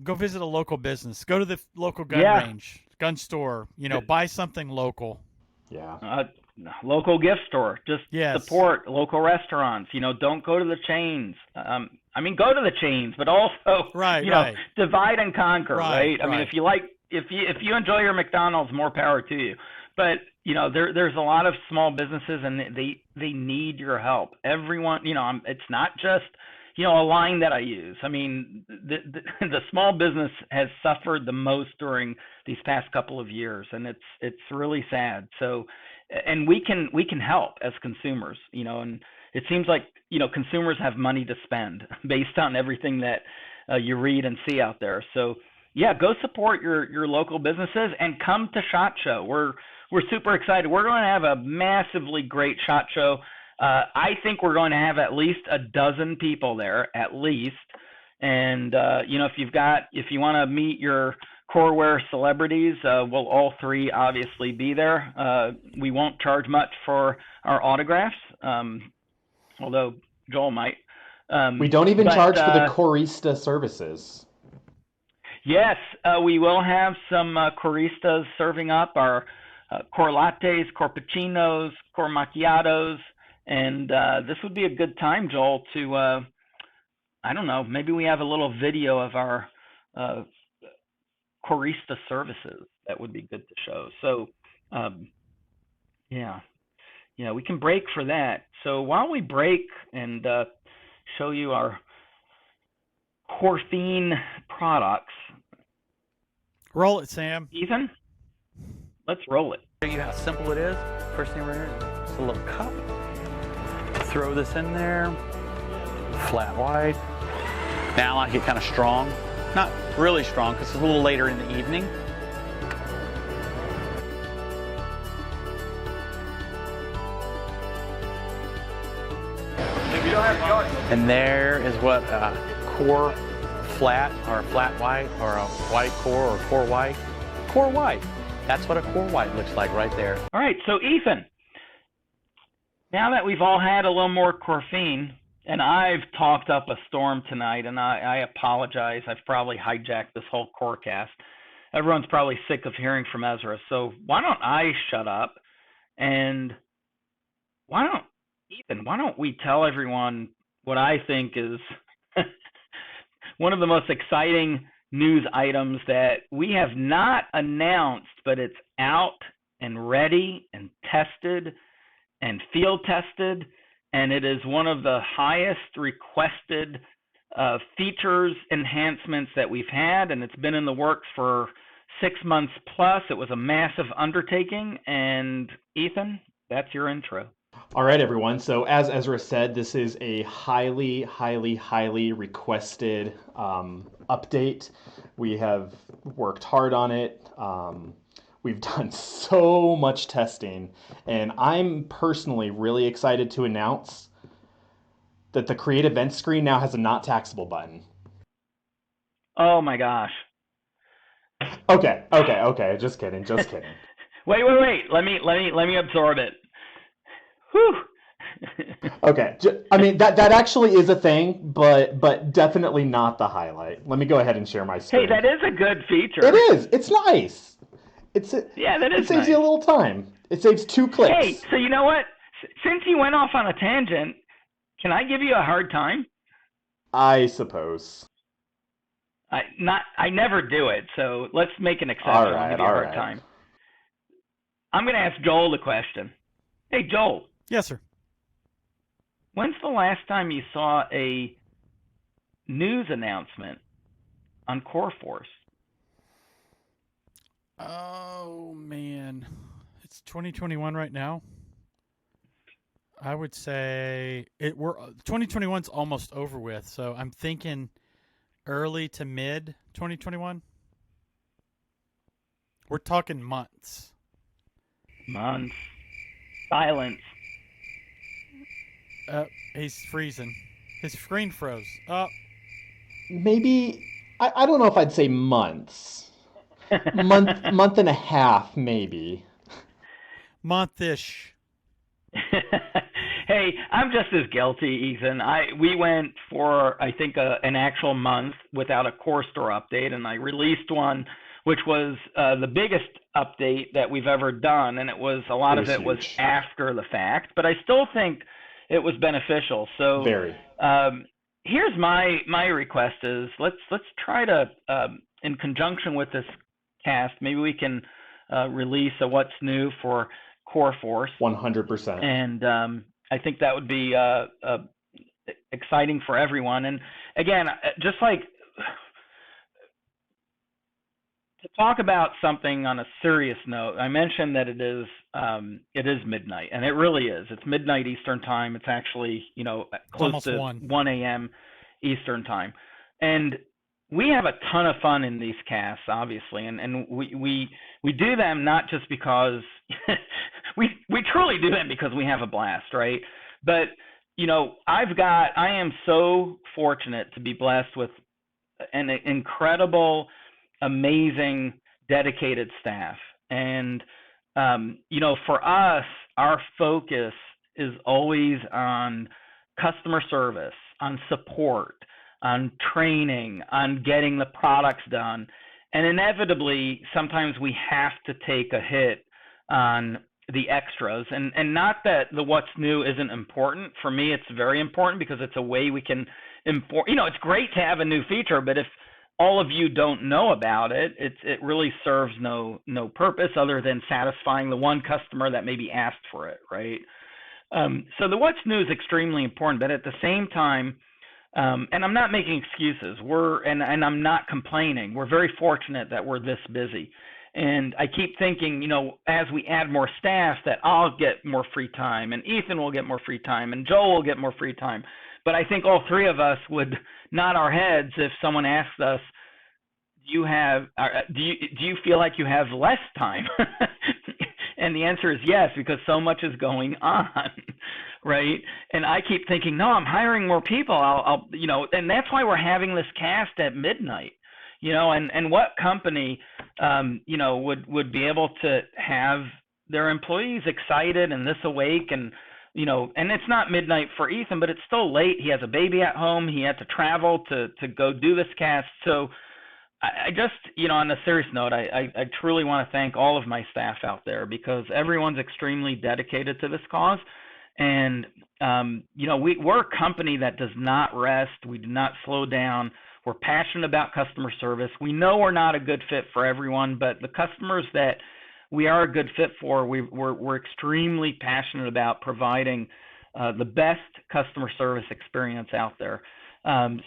visit a local business. Go to the local gun range, gun store. Buy something local. Yeah. Local gift store. Just support local restaurants. Don't go to the chains. Go to the chains, but also divide and conquer. Right. I mean, if you enjoy your McDonald's, more power to you. But there's a lot of small businesses, and they need your help. Everyone, it's not just a line that I use. I mean, the small business has suffered the most during these past couple of years, and it's really sad. So, and we can help as consumers, and it seems like consumers have money to spend based on everything that you read and see out there. So yeah, go support your local businesses and come to SHOT Show. We're super excited. We're going to have a massively great SHOT Show. I think we're going to have at least a dozen people there, at least. And if you want to meet your CoreWare celebrities, we'll all three obviously be there. We won't charge much for our autographs, although Joel might. We don't even charge for the Corista services. Yes, we will have some Coristas serving up our core lattes, core cappuccinos, core macchiatos, and this would be a good time, Joel, to, I don't know, maybe we have a little video of our Corista services. That would be good to show. So, we can break for that. So while we break and show you our Corphine products. Roll it, Sam. Ethan? Let's roll it. Show you how simple it is. First thing we're going to do is just a little cup. Throw this in there, flat wide. Now I like it kind of strong. Not really strong because it's a little later in the evening. And there is what core flat or flat white or a white core or core white. Core white. That's what a core white looks like right there. All right, so Ethan, now that we've all had a little more Corphine, and I've talked up a storm tonight, and I apologize. I've probably hijacked this whole coreCAST. Everyone's probably sick of hearing from Ezra, so why don't I shut up, and why don't we tell everyone what I think is one of the most exciting news items that we have not announced, but it's out and ready and tested and field tested and it is one of the highest requested features enhancements that we've had, and it's been in the works for 6 months plus. It was a massive undertaking, and Ethan, that's your intro. All right, everyone. So as Ezra said, this is a highly, highly, highly requested update. We have worked hard on it. We've done so much testing, and I'm personally really excited to announce that the Create Event screen now has a not taxable button. Oh my gosh. Okay. Just kidding. Wait. Let me absorb it. Whew. Okay. I mean, that actually is a thing, but definitely not the highlight. Let me go ahead and share my screen. Hey, that is a good feature. It is. It's nice. Yeah, that is It saves nice. you a little time. It saves 2 clicks. Hey, so you know what? Since you went off on a tangent, can I give you a hard time? I suppose. I never do it, so let's make an exception. All right, I'll give you a hard time. I'm going to ask Joel the question. Hey, Joel. Yes, sir. When's the last time you saw a news announcement on CoreForce? Oh man, it's 2021 right now. I would say 2021's almost over with, so I'm thinking early to mid 2021. We're talking months. Months. Silence. He's freezing. His screen froze. Oh. Maybe I don't know if I'd say months. month and a half, maybe. Month-ish. Hey, I'm just as guilty, Ethan. We went for, I think, an actual month without a core store update, and I released one, which was the biggest update that we've ever done, and a lot of it was after the fact, but I still think it was beneficial. So very. Here's my request is let's try to, in conjunction with this cast, maybe we can release a what's new for CoreForce. 100%. And I think that would be exciting for everyone. And again, just like to talk about something on a serious note, I mentioned that it is midnight, and it really is. It's midnight Eastern time. It's actually, close to 1 a.m. Eastern time. And we have a ton of fun in these casts, obviously, and we do them not just because we truly do them because we have a blast, right? But I am so fortunate to be blessed with an incredible, amazing, dedicated staff, and for us, our focus is always on customer service, on support, on training, on getting the products done. And inevitably, sometimes we have to take a hit on the extras. And not that the what's new isn't important. For me, it's very important because it's a way we can it's great to have a new feature, but if all of you don't know about it, it really serves no purpose other than satisfying the one customer that maybe asked for it, right? So the what's new is extremely important, but at the same time, and I'm not making excuses. And I'm not complaining. We're very fortunate that we're this busy. And I keep thinking, as we add more staff, that I'll get more free time, and Ethan will get more free time, and Joel will get more free time. But I think all three of us would nod our heads if someone asked us, do you feel like you have less time? And the answer is yes, because so much is going on, right? And I keep thinking, no, I'm hiring more people. I'll and that's why we're having this cast at midnight, and what company, would be able to have their employees excited and this awake and, and it's not midnight for Ethan, but it's still late. He has a baby at home. He had to travel to go do this cast. So I just, on a serious note, I truly want to thank all of my staff out there because everyone's extremely dedicated to this cause. And, we're a company that does not rest. We do not slow down. We're passionate about customer service. We know we're not a good fit for everyone, but the customers that we are a good fit for, we're extremely passionate about providing the best customer service experience out there.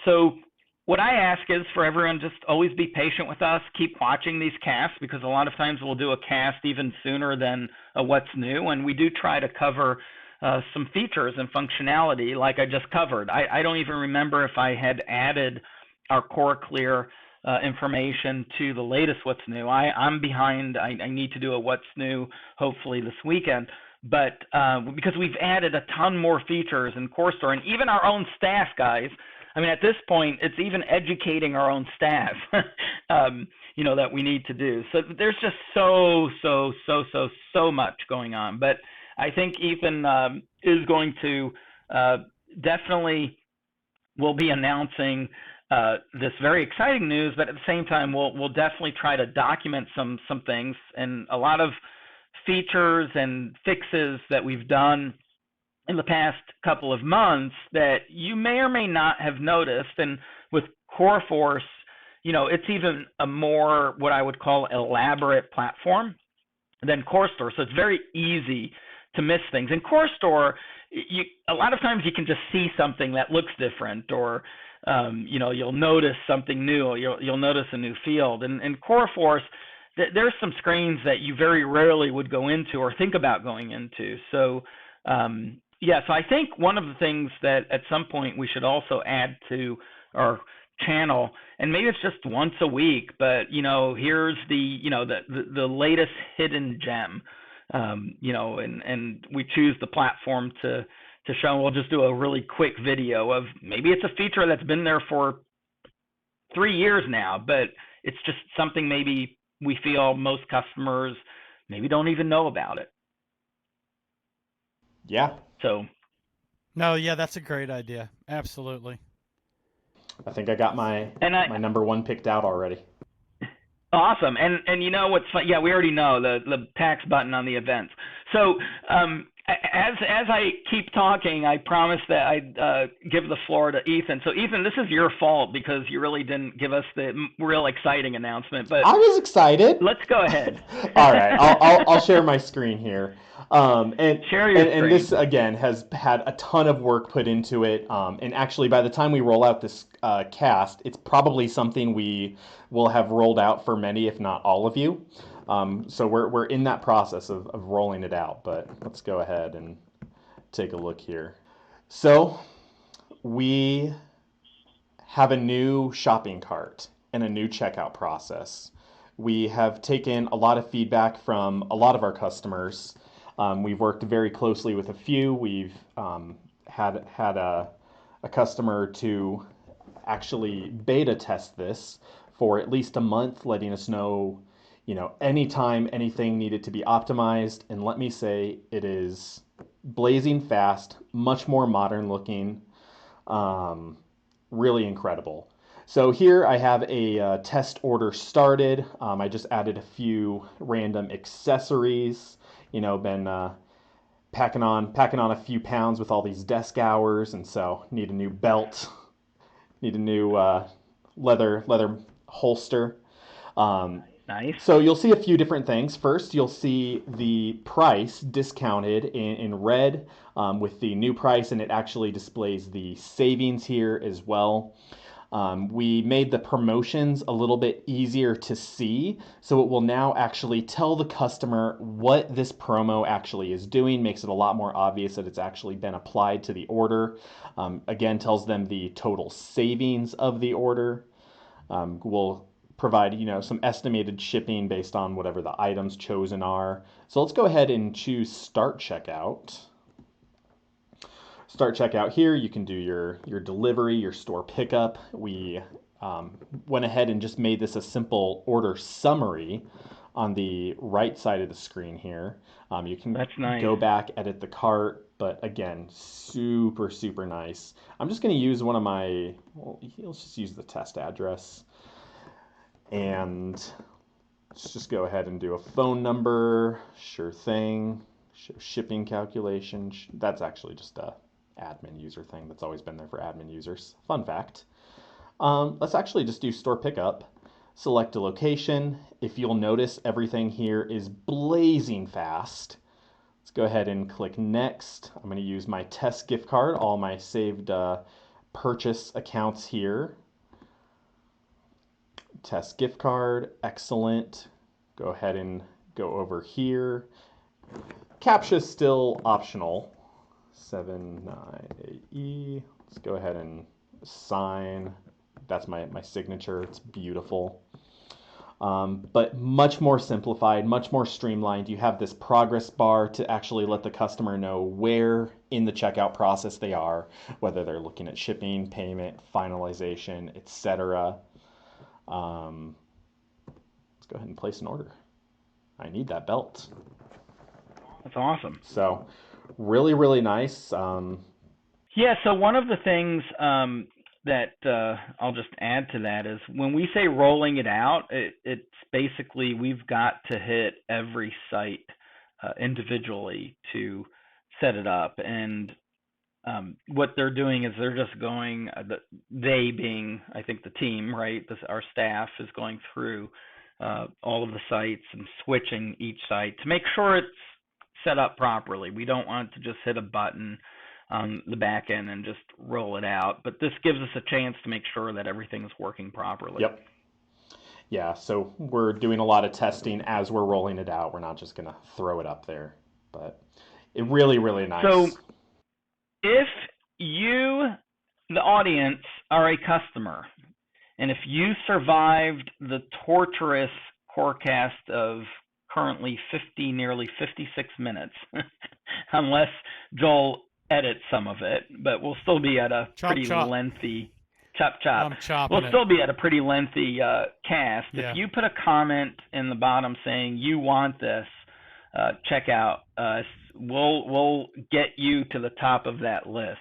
So what I ask is for everyone, just always be patient with us. Keep watching these casts, because a lot of times we'll do a cast even sooner than a what's new, and we do try to cover some features and functionality like I just covered. I don't even remember if I had added our core clear information to the latest what's new. I'm behind. I need to do a what's new hopefully this weekend. But because we've added a ton more features in CoreStore, and even our own staff, guys. I mean, at this point, it's even educating our own staff, that we need to do. So there's just so much going on. But I think Ethan is going to definitely will be announcing this very exciting news, but at the same time, we'll definitely try to document some things, and a lot of features and fixes that we've done in the past couple of months that you may or may not have noticed. And with CoreForce, it's even a more what I would call elaborate platform than CoreStore. So it's very easy to miss things. In CoreStore, a lot of times you can just see something that looks different, or you'll notice something new, or you'll notice a new field. And in CoreForce, there's some screens that you very rarely would go into or think about going into. So so I think one of the things that at some point we should also add to our channel, and maybe it's just once a week, but here's the latest hidden gem, and we choose the platform to show. We'll just do a really quick video of, maybe it's a feature that's been there for 3 years now, but it's just something maybe we feel most customers maybe don't even know about it. Yeah. So. No, yeah, that's a great idea. Absolutely. I think I got my number one picked out already. Awesome. And you know what's fun? Yeah, we already know the tax button on the events. So as I keep talking, I promise that I'd give the floor to Ethan. So Ethan, this is your fault because you really didn't give us the real exciting announcement. But I was excited. Let's go ahead. All right, I'll share my screen here. And share your screen. And this again has had a ton of work put into it. And actually, by the time we roll out this cast, it's probably something we will have rolled out for many, if not all of you. So we're in that process of rolling it out, but let's go ahead and take a look here. So we have a new shopping cart and a new checkout process. We have taken a lot of feedback from a lot of our customers. We've worked very closely with a few. We've had a customer to actually beta test this for at least a month, letting us know, anytime anything needed to be optimized. And let me say, it is blazing fast, much more modern looking, really incredible. So here I have a test order started. I just added a few random accessories, been packing on a few pounds with all these desk hours, and so need a new belt, need a new leather holster. Nice. So you'll see a few different things. First, you'll see the price discounted in red with the new price, and it actually displays the savings here as well. We made the promotions a little bit easier to see, so it will now actually tell the customer what this promo actually is doing, makes it a lot more obvious that it's actually been applied to the order. Again, tells them the total savings of the order. We'll provide, some estimated shipping based on whatever the items chosen are. So let's go ahead and choose Start Checkout. Start checkout here, you can do your delivery, your store pickup. We went ahead and just made this a simple order summary on the right side of the screen here. You can That's nice. Go back, edit the cart, but again, super, super nice. I'm just going to use one of my, let's just use the test address. And let's just go ahead and do a phone number, sure thing, shipping calculation. That's actually just a admin user thing that's always been there for admin users. Fun fact. Let's actually just do store pickup. Select a location. If you'll notice, everything here is blazing fast. Let's go ahead and click next. I'm going to use my test gift card, all my saved purchase accounts here. Test gift card, excellent. Go ahead and go over here. CAPTCHA is still optional. 79AE. Let's go ahead and sign. That's my signature. It's beautiful. But much more simplified, much more streamlined. You have this progress bar to actually let the customer know where in the checkout process they are, whether they're looking at shipping, payment, finalization, etc. Let's go ahead and place an order. I need that belt. That's awesome. So really, really nice. Yeah, so one of the things that I'll just add to that is when we say rolling it out, it's basically we've got to hit every site individually to set it up. And what they're doing is they're just going, they being, I think, the team, right? Our staff is going through all of the sites and switching each site to make sure it's set up properly. We don't want to just hit a button on the back end and just roll it out, but this gives us a chance to make sure that everything is working properly. Yep. Yeah, so we're doing a lot of testing as we're rolling it out. We're not just going to throw it up there, but it really, really nice. So if you, the audience, are a customer, and if you survived the torturous coreCAST of currently nearly 56 minutes, unless Joel edits some of it, but we'll still be at a pretty lengthy chop. I'm chopping We'll still be at a pretty lengthy cast. Yeah. If you put a comment in the bottom saying you want this, check out us. We'll get you to the top of that list.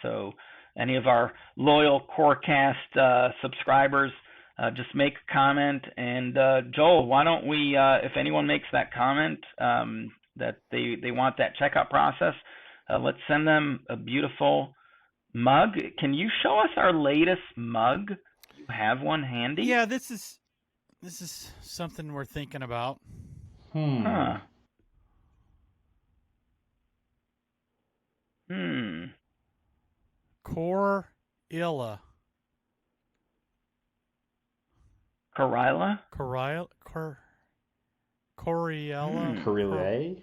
So any of our loyal coreCAST subscribers, just make a comment. And Joel, why don't we, if anyone makes that comment that they want that checkout process, let's send them a beautiful mug. Can you show us our latest mug? You have one handy? Yeah, this is something we're thinking about. Huh. Corilla. Corilla? Coriella? Correlay?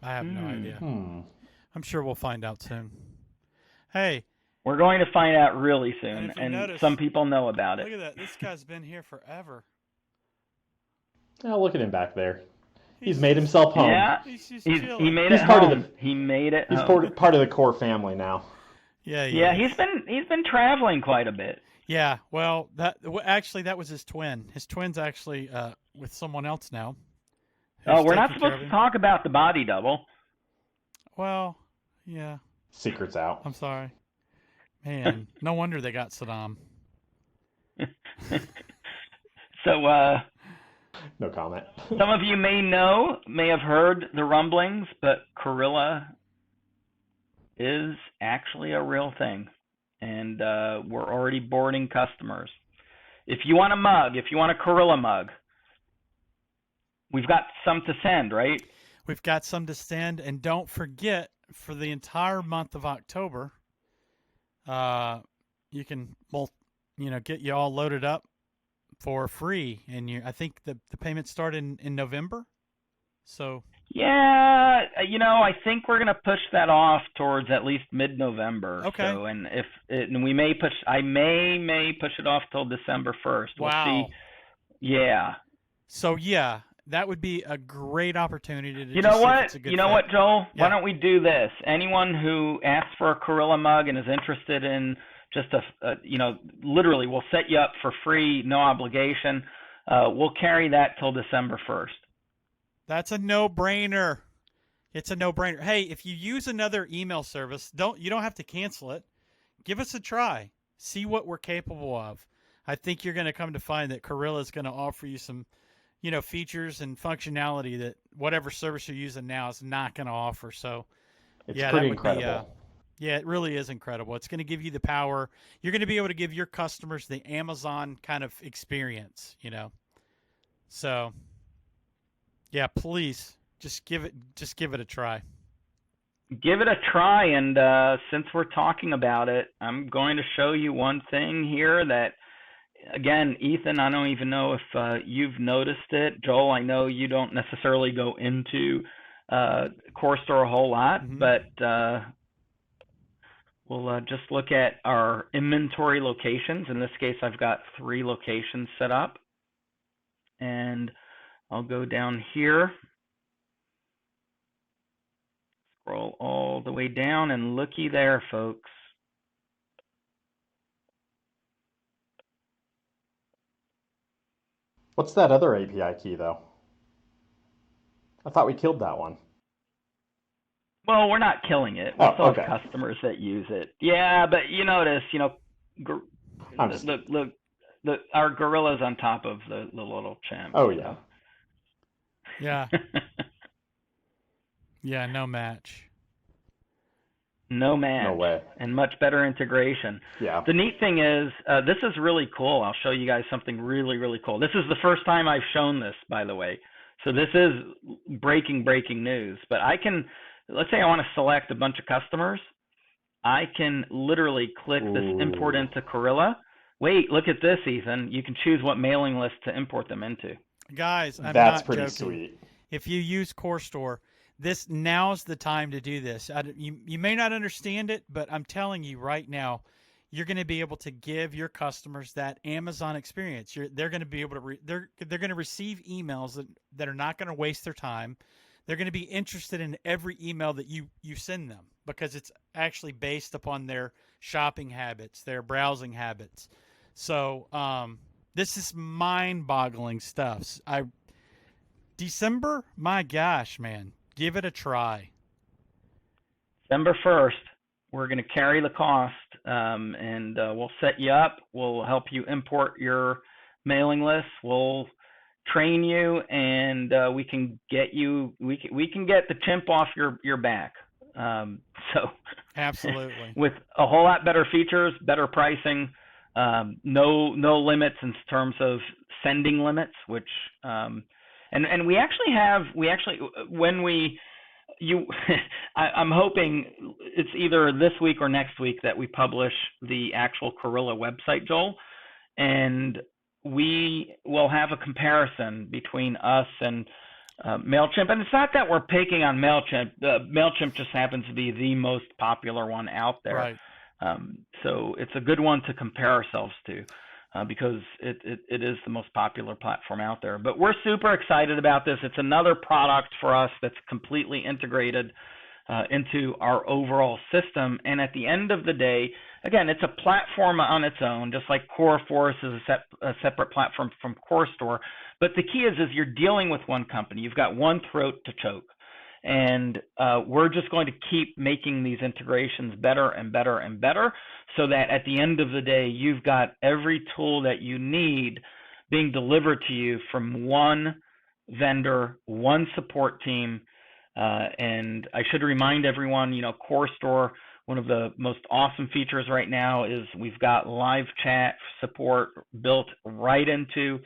I have no idea. I'm sure we'll find out soon. Hey. We're going to find out really soon, and notice, some people know about it. Look at that. This guy's been here forever. Oh, look at him back there. He's made himself home. Yeah, he made it home. He made it He's home. part of the core family now. Yeah, he's been traveling quite a bit. Yeah, well, that was his twin. His twin's actually with someone else now. Oh, we're not supposed to talk about the body double. Well, yeah. Secret's out. I'm sorry. Man, no wonder they got Saddam. So, no comment. Some of you may have heard the rumblings, but Corilla is actually a real thing. And we're already boarding customers. If you want a mug, if you want a Corilla mug, we've got some to send, right? We've got some to send, and don't forget, for the entire month of October, you can, get you all loaded up for free. And I think the payments start in November. So yeah, I think we're gonna push that off towards at least mid-November. Okay. So, and we may push. I may push it off till December 1st. We'll wow. see. Yeah. So yeah, that would be a great opportunity to. You know what? What, Joel? Yeah. Why don't we do this? Anyone who asks for a Corilla mug and is interested in just literally, we'll set you up for free, no obligation. We'll carry that till December 1st. That's a no-brainer. It's a no-brainer. Hey, if you use another email service, you don't have to cancel it. Give us a try. See what we're capable of. I think you're going to come to find that Corilla is going to offer you some, features and functionality that whatever service you're using now is not going to offer. So, it's pretty incredible. Yeah, it really is incredible. It's going to give you the power. You're going to be able to give your customers the Amazon kind of experience, So, yeah, please Just give it a try. Give it a try, and since we're talking about it, I'm going to show you one thing here that, again, Ethan, I don't even know if you've noticed it. Joel, I know you don't necessarily go into CoreStore a whole lot, Mhm. but we'll just look at our inventory locations. In this case, I've got 3 locations set up, and I'll go down here, scroll all the way down, and looky there, folks. What's that other API key, though? I thought we killed that one. Well, we're not killing it. We Oh, still okay. have customers that use it. Yeah, but you notice, I'm just... our gorilla's on top of the little chimp. Oh, yeah. Yeah. Yeah, no match. No match. No way. And much better integration. Yeah. The neat thing is, this is really cool. I'll show you guys something really, really cool. This is the first time I've shown this, by the way. So this is breaking news. But I can, let's say I want to select a bunch of customers. I can literally click this import into Gorilla. Wait, look at this, Ethan. You can choose what mailing list to import them into. Guys, I'm That's not pretty joking. sweet. If you use CoreStore, now's the time to do this. You may not understand it, but I'm telling you right now, you're going to be able to give your customers that Amazon experience. They're going to be able to they're going to receive emails that are not going to waste their time. They're going to be interested in every email that you send them because it's actually based upon their shopping habits, their browsing habits. So this is mind-boggling stuff. December, my gosh, man, give it a try. December 1st, we're going to carry the cost, and we'll set you up. We'll help you import your mailing list. We'll train you, and we can get you. We can get the chimp off your back. So absolutely, with a whole lot better features, better pricing, no limits in terms of sending limits, which and we actually when we I'm hoping it's either this week or next week that we publish the actual Gorilla website, Joel, and we will have a comparison between us and MailChimp. And it's not that we're picking on MailChimp. MailChimp just happens to be the most popular one out there. Right. So it's a good one to compare ourselves to because it is the most popular platform out there. But we're super excited about this. It's another product for us that's completely integrated into our overall system. And at the end of the day, again, it's a platform on its own, just like CoreForce is a separate platform from CoreStore. But the key is you're dealing with one company. You've got one throat to choke. And we're just going to keep making these integrations better and better and better so that at the end of the day, you've got every tool that you need being delivered to you from one vendor, one support team. And I should remind everyone, CoreStore, one of the most awesome features right now is we've got live chat support built right into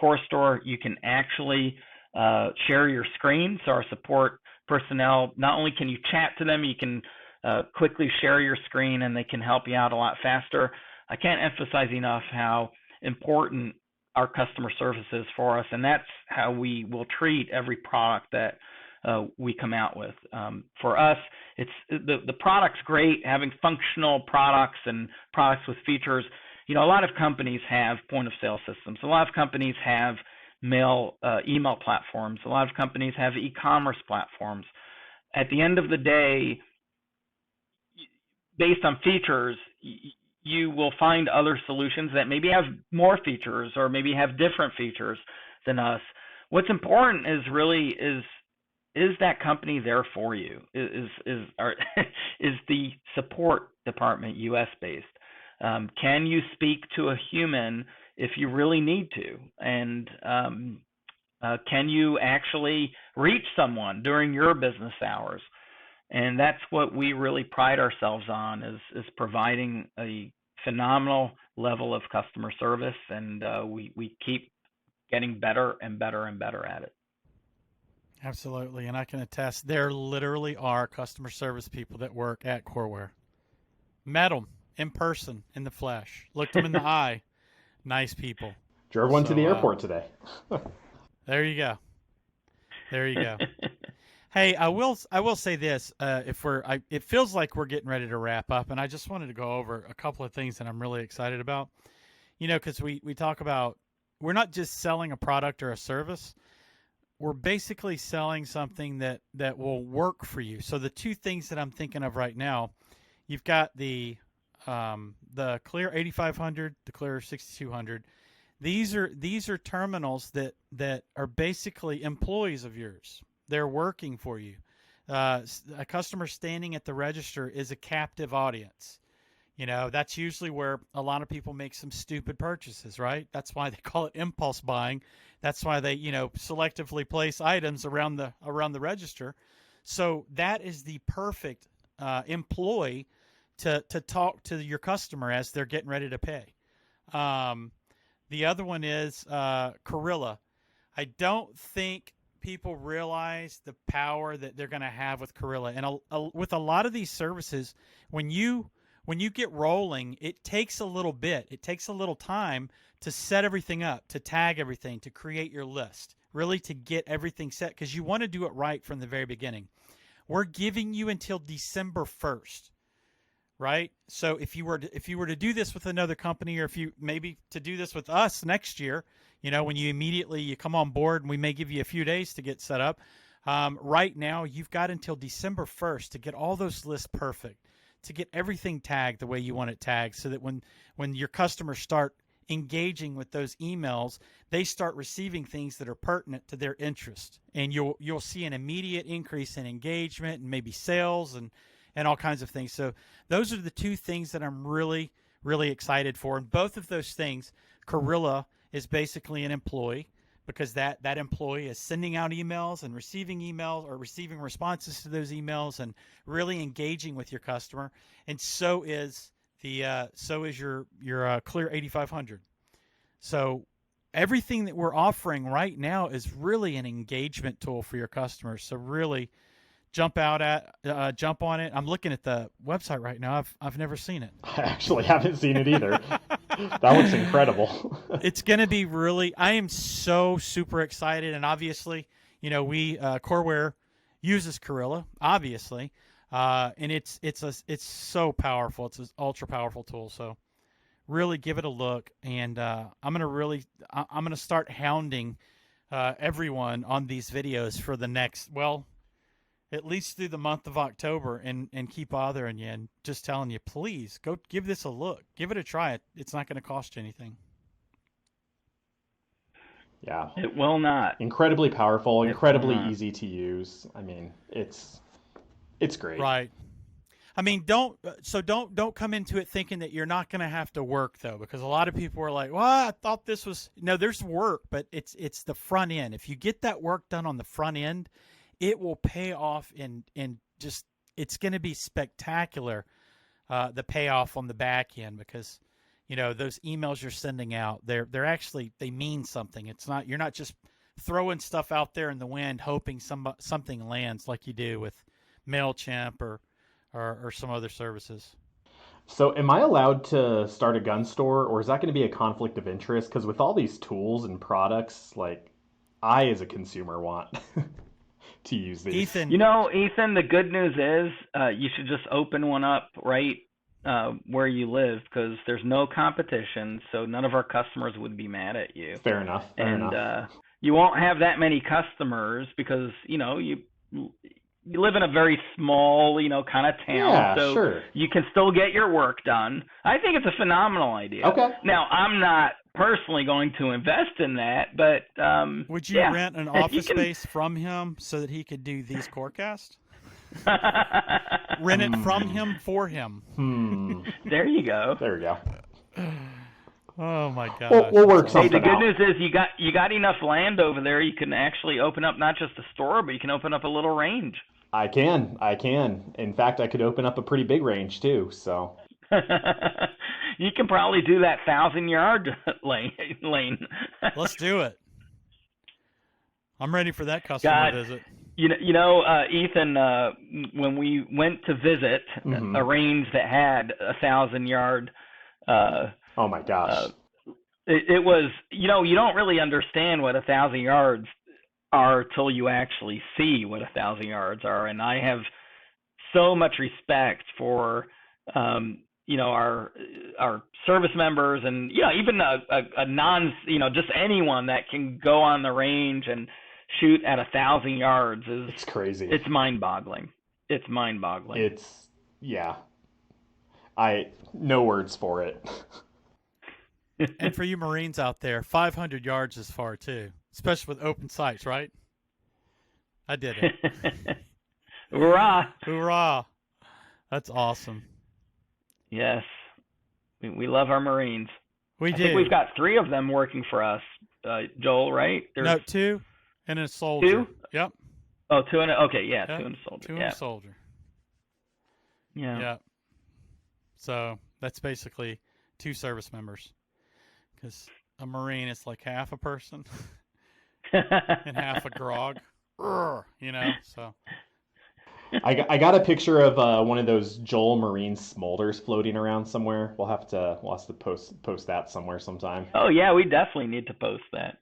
CoreStore. You can actually share your screen. So our support personnel, not only can you chat to them, you can quickly share your screen and they can help you out a lot faster. I can't emphasize enough how important our customer service is for us, and that's how we will treat every product that we come out with. For us, it's the product's great, having functional products and products with features. A lot of companies have point of sale systems. A lot of companies have email platforms. A lot of companies have e-commerce platforms. At the end of the day, based on features, you will find other solutions that maybe have more features or maybe have different features than us. What's important is really is that company there for you? Is the support department US based? Can you speak to a human if you really need to? And can you actually reach someone during your business hours? And that's what we really pride ourselves on is providing a phenomenal level of customer service, and we keep getting better and better and better at it. Absolutely, and I can attest there literally are customer service people that work at Coreware. Met them in person, in the flesh, looked them in the eye. Nice people. Drove one to the So, airport today. There you go. There you go. Hey, I will say this. It feels like we're getting ready to wrap up, and I just wanted to go over a couple of things that I'm really excited about. You know, because we talk about, we're not just selling a product or a service. We're basically selling something that will work for you. So the two things that I'm thinking of right now, you've got the Clear 8500, the Clear 6200. These are terminals that are basically employees of yours. They're working for you. A customer standing at the register is a captive audience. You know, that's usually where a lot of people make some stupid purchases, right? That's why they call it impulse buying. That's why they, selectively place items around the register. So that is the perfect employee to talk to your customer as they're getting ready to pay. The other one is Corilla. I don't think people realize the power that they're going to have with Corilla. And with a lot of these services, when you get rolling, it takes a little bit. It takes a little time to set everything up, to tag everything, to create your list, really to get everything set, because you want to do it right from the very beginning. We're giving you until December 1st, right? So if you were to do this with another company, or if you maybe to do this with us next year, when you come on board, and we may give you a few days to get set up. Right now, you've got until December 1st to get all those lists perfect, to get everything tagged the way you want it tagged, so that when your customers start engaging with those emails, they start receiving things that are pertinent to their interest, and you'll see an immediate increase in engagement and maybe sales and all kinds of things. So those are the two things that I'm really, really excited for. And both of those things, Corilla is basically an employee, because that employee is sending out emails and receiving emails, or receiving responses to those emails, and really engaging with your customer. And so is your Clear 8500. So everything that we're offering right now is really an engagement tool for your customers. So really jump on it. I'm looking at the website right now. I've never seen it. I actually haven't seen it either. That looks incredible. It's going to be I am so super excited. And obviously, we Coreware uses Corilla, obviously. And it's so powerful. It's an ultra powerful tool. So really give it a look. And I'm going to start hounding everyone on these videos for the next, at least through the month of October, and keep bothering you and just telling you, please go give this a look. Give it a try. It's not going to cost you anything. Yeah. It will not. Incredibly powerful, incredibly easy to use. I mean, it's great. Right. I mean, don't come into it thinking that you're not going to have to work, though, because a lot of people are like, well, I thought this was, no, there's work, but it's the front end. If you get that work done on the front end, it will pay off in just, it's going to be spectacular, the payoff on the back end, because, those emails you're sending out, they're actually, they mean something. You're not just throwing stuff out there in the wind hoping something lands like you do with MailChimp or some other services. So am I allowed to start a gun store, or is that going to be a conflict of interest? Because with all these tools and products, like, I as a consumer want to use these. Ethan, Ethan, the good news is you should just open one up right where you live, because there's no competition, so none of our customers would be mad at you. Fair enough. You won't have that many customers because you live in a very small, kind of town, yeah, so sure. You can still get your work done. I think it's a phenomenal idea. Okay. Now, I'm not personally going to invest in that, but would you rent an office space from him so that he could do these coreCAST? Rent it from him for him. There you go. There we go. Oh my gosh. We'll work something Hey, the good out. news is you got enough land over there. You can actually open up not just a store, but you can open up a little range. I can. In fact, I could open up a pretty big range too. So you can probably do that 1,000-yard lane. Let's do it. I'm ready for that customer God, visit. Ethan, when we went to visit a range that had 1,000-yard, oh my gosh, it was, you don't really understand what 1,000 yards are till you actually see what 1,000 yards are. And I have so much respect for, our service members and, even a non, just anyone that can go on the range and shoot at 1,000 yards it's crazy. It's mind-boggling. Yeah. No words for it. And for you Marines out there, 500 yards is far too, especially with open sights, right? I did it. Hoorah! Hoorah! That's awesome. Yes, we love our Marines. I think we've got 3 of them working for us, Joel. Right? No, 2, and a soldier. 2? Yep. Oh, 2 and okay, yeah, yep. 2 and a soldier. 2 and a soldier. Yeah. Yeah. So that's basically 2 service members, because a Marine is like half a person and half a grog. So. I got a picture of one of those Joel Marine smolders floating around somewhere. We'll have to post that somewhere sometime. Oh yeah, we definitely need to post that.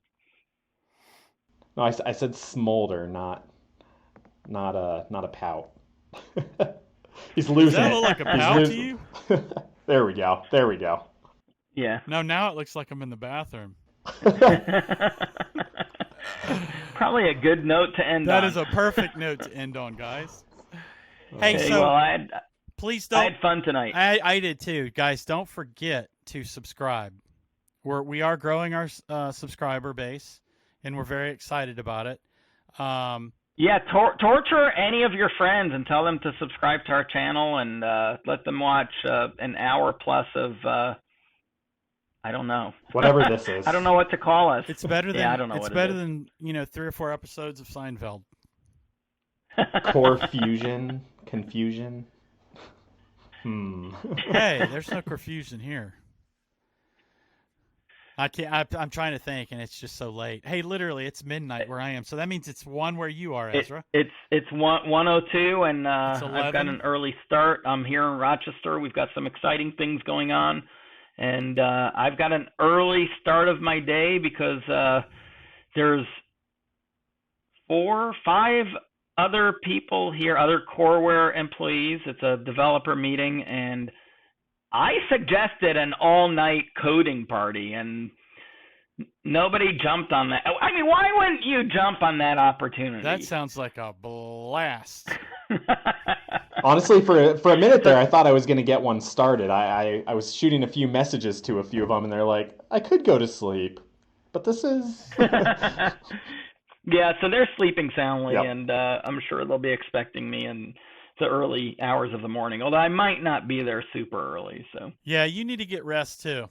No, I said smolder, not a pout. He's losing Does that it. look like a pout to you? There we go. Yeah. No, now it looks like I'm in the bathroom. Probably a good note to end on. That is a perfect note to end on, guys. Hey, okay, so well, please don't. I had fun tonight. I did too, guys. Don't forget to subscribe. We are growing our subscriber base, and we're very excited about it. Yeah, torture any of your friends and tell them to subscribe to our channel and let them watch an hour plus of I don't know. Whatever this is. I don't know what to call us. It's better than I don't know it's what better it is. than 3 or 4 episodes of Seinfeld. Core fusion, confusion. Hey, there's no confusion here. I can't. I'm trying to think, and it's just so late. Hey, literally, it's midnight where I am, so that means it's 1 where you are, Ezra. It's 1:02, and It's I've got an early start. I'm here in Rochester. We've got some exciting things going on, and I've got an early start of my day because there's 4 or 5 other people here, other CoreWare employees. It's a developer meeting, and I suggested an all-night coding party, and nobody jumped on that. I mean, why wouldn't you jump on that opportunity? That sounds like a blast. Honestly, for a minute there, I thought I was going to get one started. I was shooting a few messages to a few of them, and they're like, I could go to sleep, but this is... Yeah, so they're sleeping soundly, Yep. and I'm sure they'll be expecting me in the early hours of the morning, although I might not be there super early. So Yeah, you need to get rest too.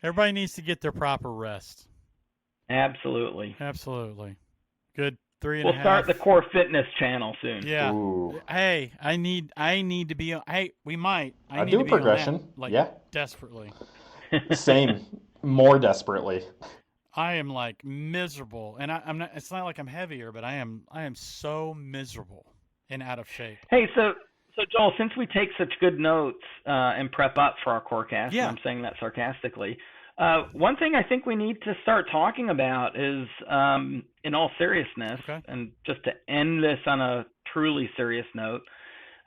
Everybody needs to get their proper rest. Absolutely. Good 3.5. We'll start the Core Fitness channel soon. Yeah. Ooh. Hey, I need to be on. Hey, we might. I I'd need do to a be on progression. that, like, Yeah. desperately. Same. More desperately. I am like miserable, and I'm not. It's not like I'm heavier, but I am so miserable and out of shape. Hey, so Joel, since we take such good notes and prep up for our coreCAST, Yeah. and I'm saying that sarcastically, one thing I think we need to start talking about is, in all seriousness, Okay. and just to end this on a truly serious note,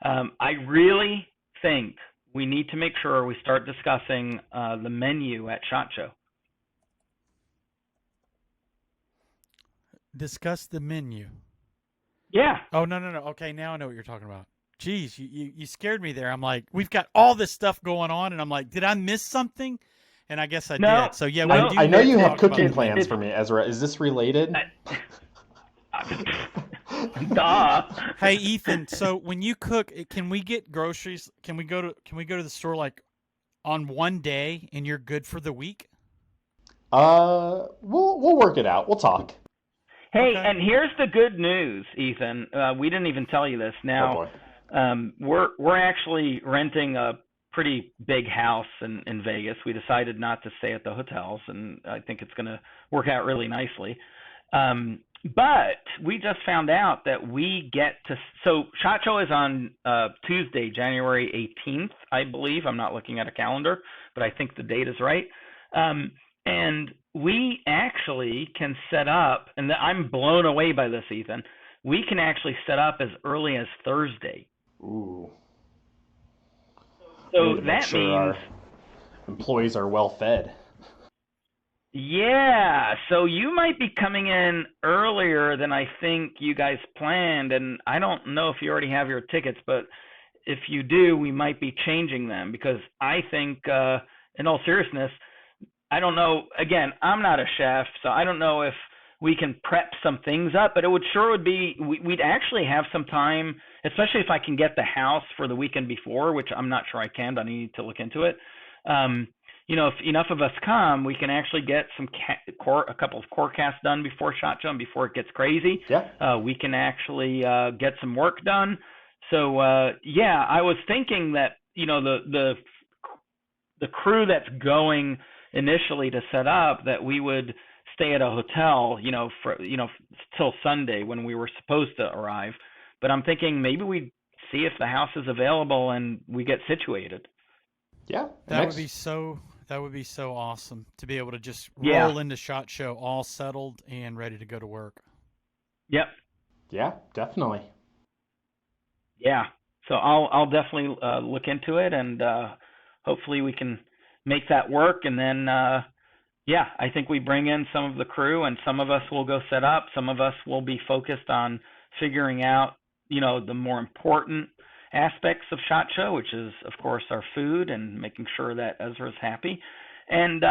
I really think we need to make sure we start discussing the menu at SHOT Show. Discuss the menu. Yeah. Oh, no. Okay, now I know what you're talking about. Jeez, you scared me there. I'm like, we've got all this stuff going on, and I'm like, did I miss something? And I guess I No. did. So, yeah, No. we do I know need you to have talk about cooking the plans menu. for me, Ezra. Is this related? Duh. Hey, Ethan, so when you cook, can we get groceries? Can we go to the store on one day, and you're good for the week? We'll work it out. We'll talk. Hey, Okay. and here's the good news, Ethan. We didn't even tell you this. Now, Oh boy. we're actually renting a pretty big house in Vegas. We decided not to stay at the hotels, and I think it's going to work out really nicely. But we just found out that we get to, so SHOT Show is on Tuesday, January 18th, I believe. I'm not looking at a calendar, but I think the date is right. And we actually can set up, and I'm blown away by this, Ethan. We can actually set up as early as Thursday. Ooh. So We need to make that sure means, our employees are well fed. yeah, so you might be coming in earlier than I think you guys planned, and I don't know if you already have your tickets, but if you do, we might be changing them, because I think, in all seriousness, I don't know, again, I'm not a chef, so I don't know if we can prep some things up, but it would be, we'd actually have some time, especially if I can get the house for the weekend before, which I'm not sure I can, but I need to look into it. If enough of us come, we can actually get a couple of coreCAST done before SHOT Show and before it gets crazy. Yeah. We can actually get some work done. So I was thinking that the crew that's going initially to set up, that we would stay at a hotel, till Sunday when we were supposed to arrive. But I'm thinking maybe we see if the house is available and we get situated. Yeah. That would be so awesome to be able to just roll into SHOT Show all settled and ready to go to work. Yep. Yeah, definitely. Yeah. So I'll definitely look into it, and hopefully we can make that work. And then I think we bring in some of the crew, and some of us will go set up. Some of us will be focused on figuring out, the more important aspects of SHOT Show, which is, of course, our food and making sure that Ezra's happy. And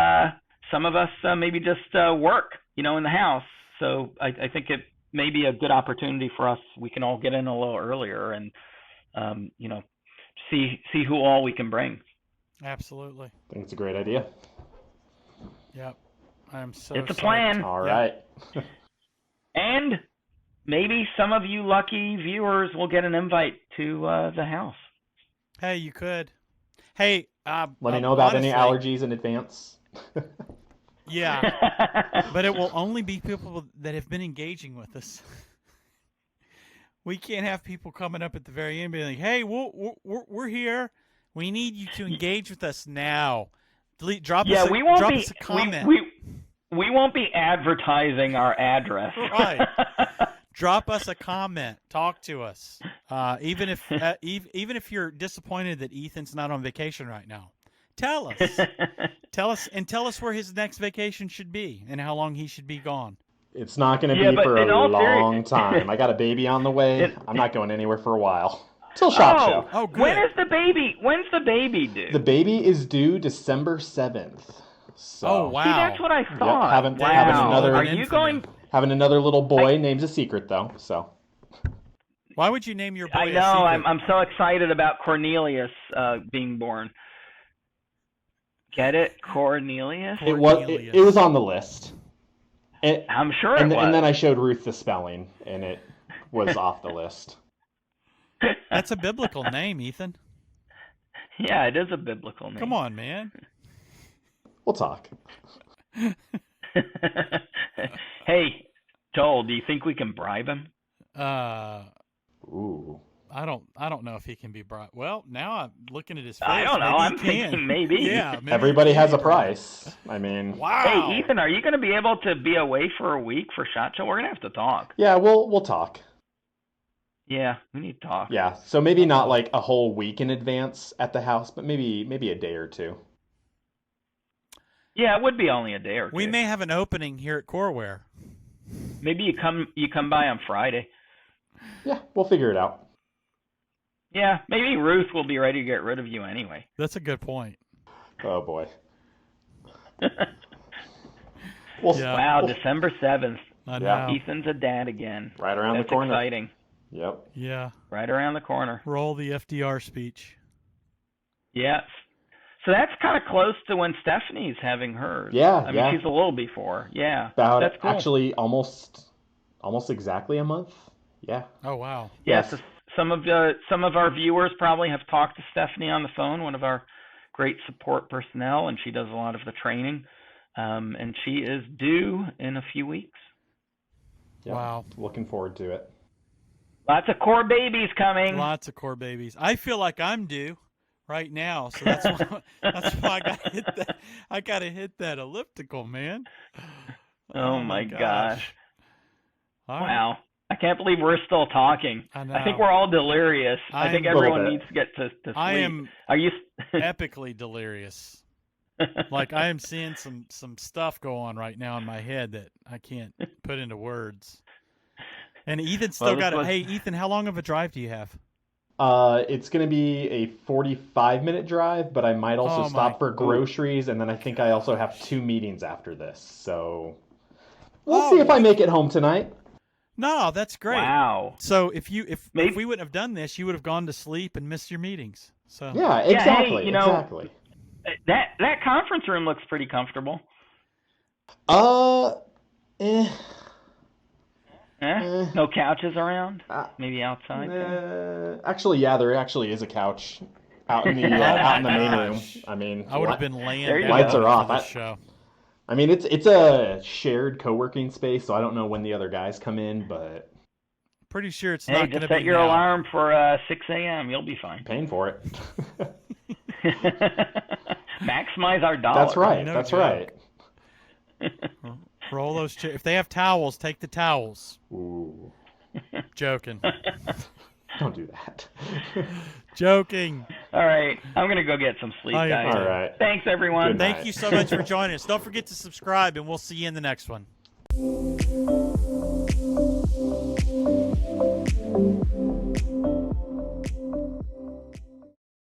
some of us maybe just work, in the house. So I think it may be a good opportunity for us. We can all get in a little earlier and, see who all we can bring. Absolutely. I think it's a great idea. Yep. I'm so It's a psyched. plan. All right. And maybe some of you lucky viewers will get an invite to the house. Hey, you could. Hey, Let me know about honestly, any allergies in advance. Yeah, but it will only be people that have been engaging with us. We can't have people coming up at the very end being like, "Hey, we're here. We need you to engage with us now." Drop us a comment. We won't be advertising our address. Right. Drop us a comment. Talk to us. Even if you're disappointed that Ethan's not on vacation right now, tell us. Tell us where his next vacation should be and how long he should be gone. It's not going to be for a long time. I got a baby on the way. I'm not going anywhere for a while. Till SHOT Show. Oh, good. When's the baby due? The baby is due December 7th. So, oh, wow. See, that's what I thought. Having another little boy. Name's a secret, though. So. Why would you name your boy I a know. secret? I'm so excited about Cornelius being born. Get it? Cornelius? It was on the list. I'm sure it was. And then I showed Ruth the spelling, and it was off the list. That's a biblical name, Ethan. Yeah, it is a biblical name. Come on, man. We'll talk. Hey, Joel, do you think we can bribe him? Ooh. I don't know if he can be bribed. Well, now I'm looking at his face. I don't know. I'm thinking maybe. Yeah. Maybe Everybody has a price. I mean. Wow. Hey, Ethan, are you going to be able to be away for a week for SHOT Show? We're going to have to talk. Yeah, we'll talk. Yeah, we need to talk. Yeah, so maybe not like a whole week in advance at the house, but maybe a day or two. Yeah, it would be only a day or two. We may have an opening here at Coreware. Maybe you come by on Friday. Yeah, we'll figure it out. Yeah, maybe Ruth will be ready to get rid of you anyway. That's a good point. Oh boy. Wow, December 7th. I know. Ethan's a dad again. Right around That's the corner. exciting. Yep. Yeah. Right around the corner. Roll the FDR speech. Yeah. So that's kind of close to when Stephanie's having hers. Yeah, I mean, she's a little before. Yeah. That's cool. Actually almost exactly a month. Yeah. Oh, wow. Yeah, so some of our viewers probably have talked to Stephanie on the phone, one of our great support personnel, and she does a lot of the training. And she is due in a few weeks. Yeah, Wow. looking forward to it. Lots of core babies coming. Lots of core babies. I feel like I'm due right now, so that's why I gotta hit that elliptical, man. Oh my gosh. All right. Wow. I can't believe we're still talking. I know. I think we're all delirious. I think I'm- everyone Little bit. needs to get to sleep. I am Are you? epically delirious. Like I am seeing some stuff go on right now in my head that I can't put into words. And Ethan's still Well, this got it. was- Hey, Ethan, how long of a drive do you have? It's going to be a 45-minute drive, but I might also Oh, stop my- for groceries, and then I think I also have 2 meetings after this. So we'll see if I make it home tonight. No, that's great. Wow. So if Maybe- we wouldn't have done this, you would have gone to sleep and missed your meetings. So Yeah, hey, exactly. you know- exactly. That conference room looks pretty comfortable. Eh. No couches around? Uh, Maybe outside? Actually, yeah, there actually is a couch out in the main room. gosh. I mean, I would have been laying There you down go. Lights are for off. this show. I mean, it's a shared co-working space, so I don't know when the other guys come in, but Pretty sure it's Hey, not going just to be set your now. alarm for 6 a.m. You'll be fine. paying for it. Maximize our dollar. That's right. No That's joke. right. Roll those chairs. If they have towels, take the towels. Ooh, Joking. don't do that. Joking. All right. I'm going to go get some sleep, Oh, yeah. guys. All right. Thanks, everyone. Good night. Thank you so much for joining us. Don't forget to subscribe, and we'll see you in the next one.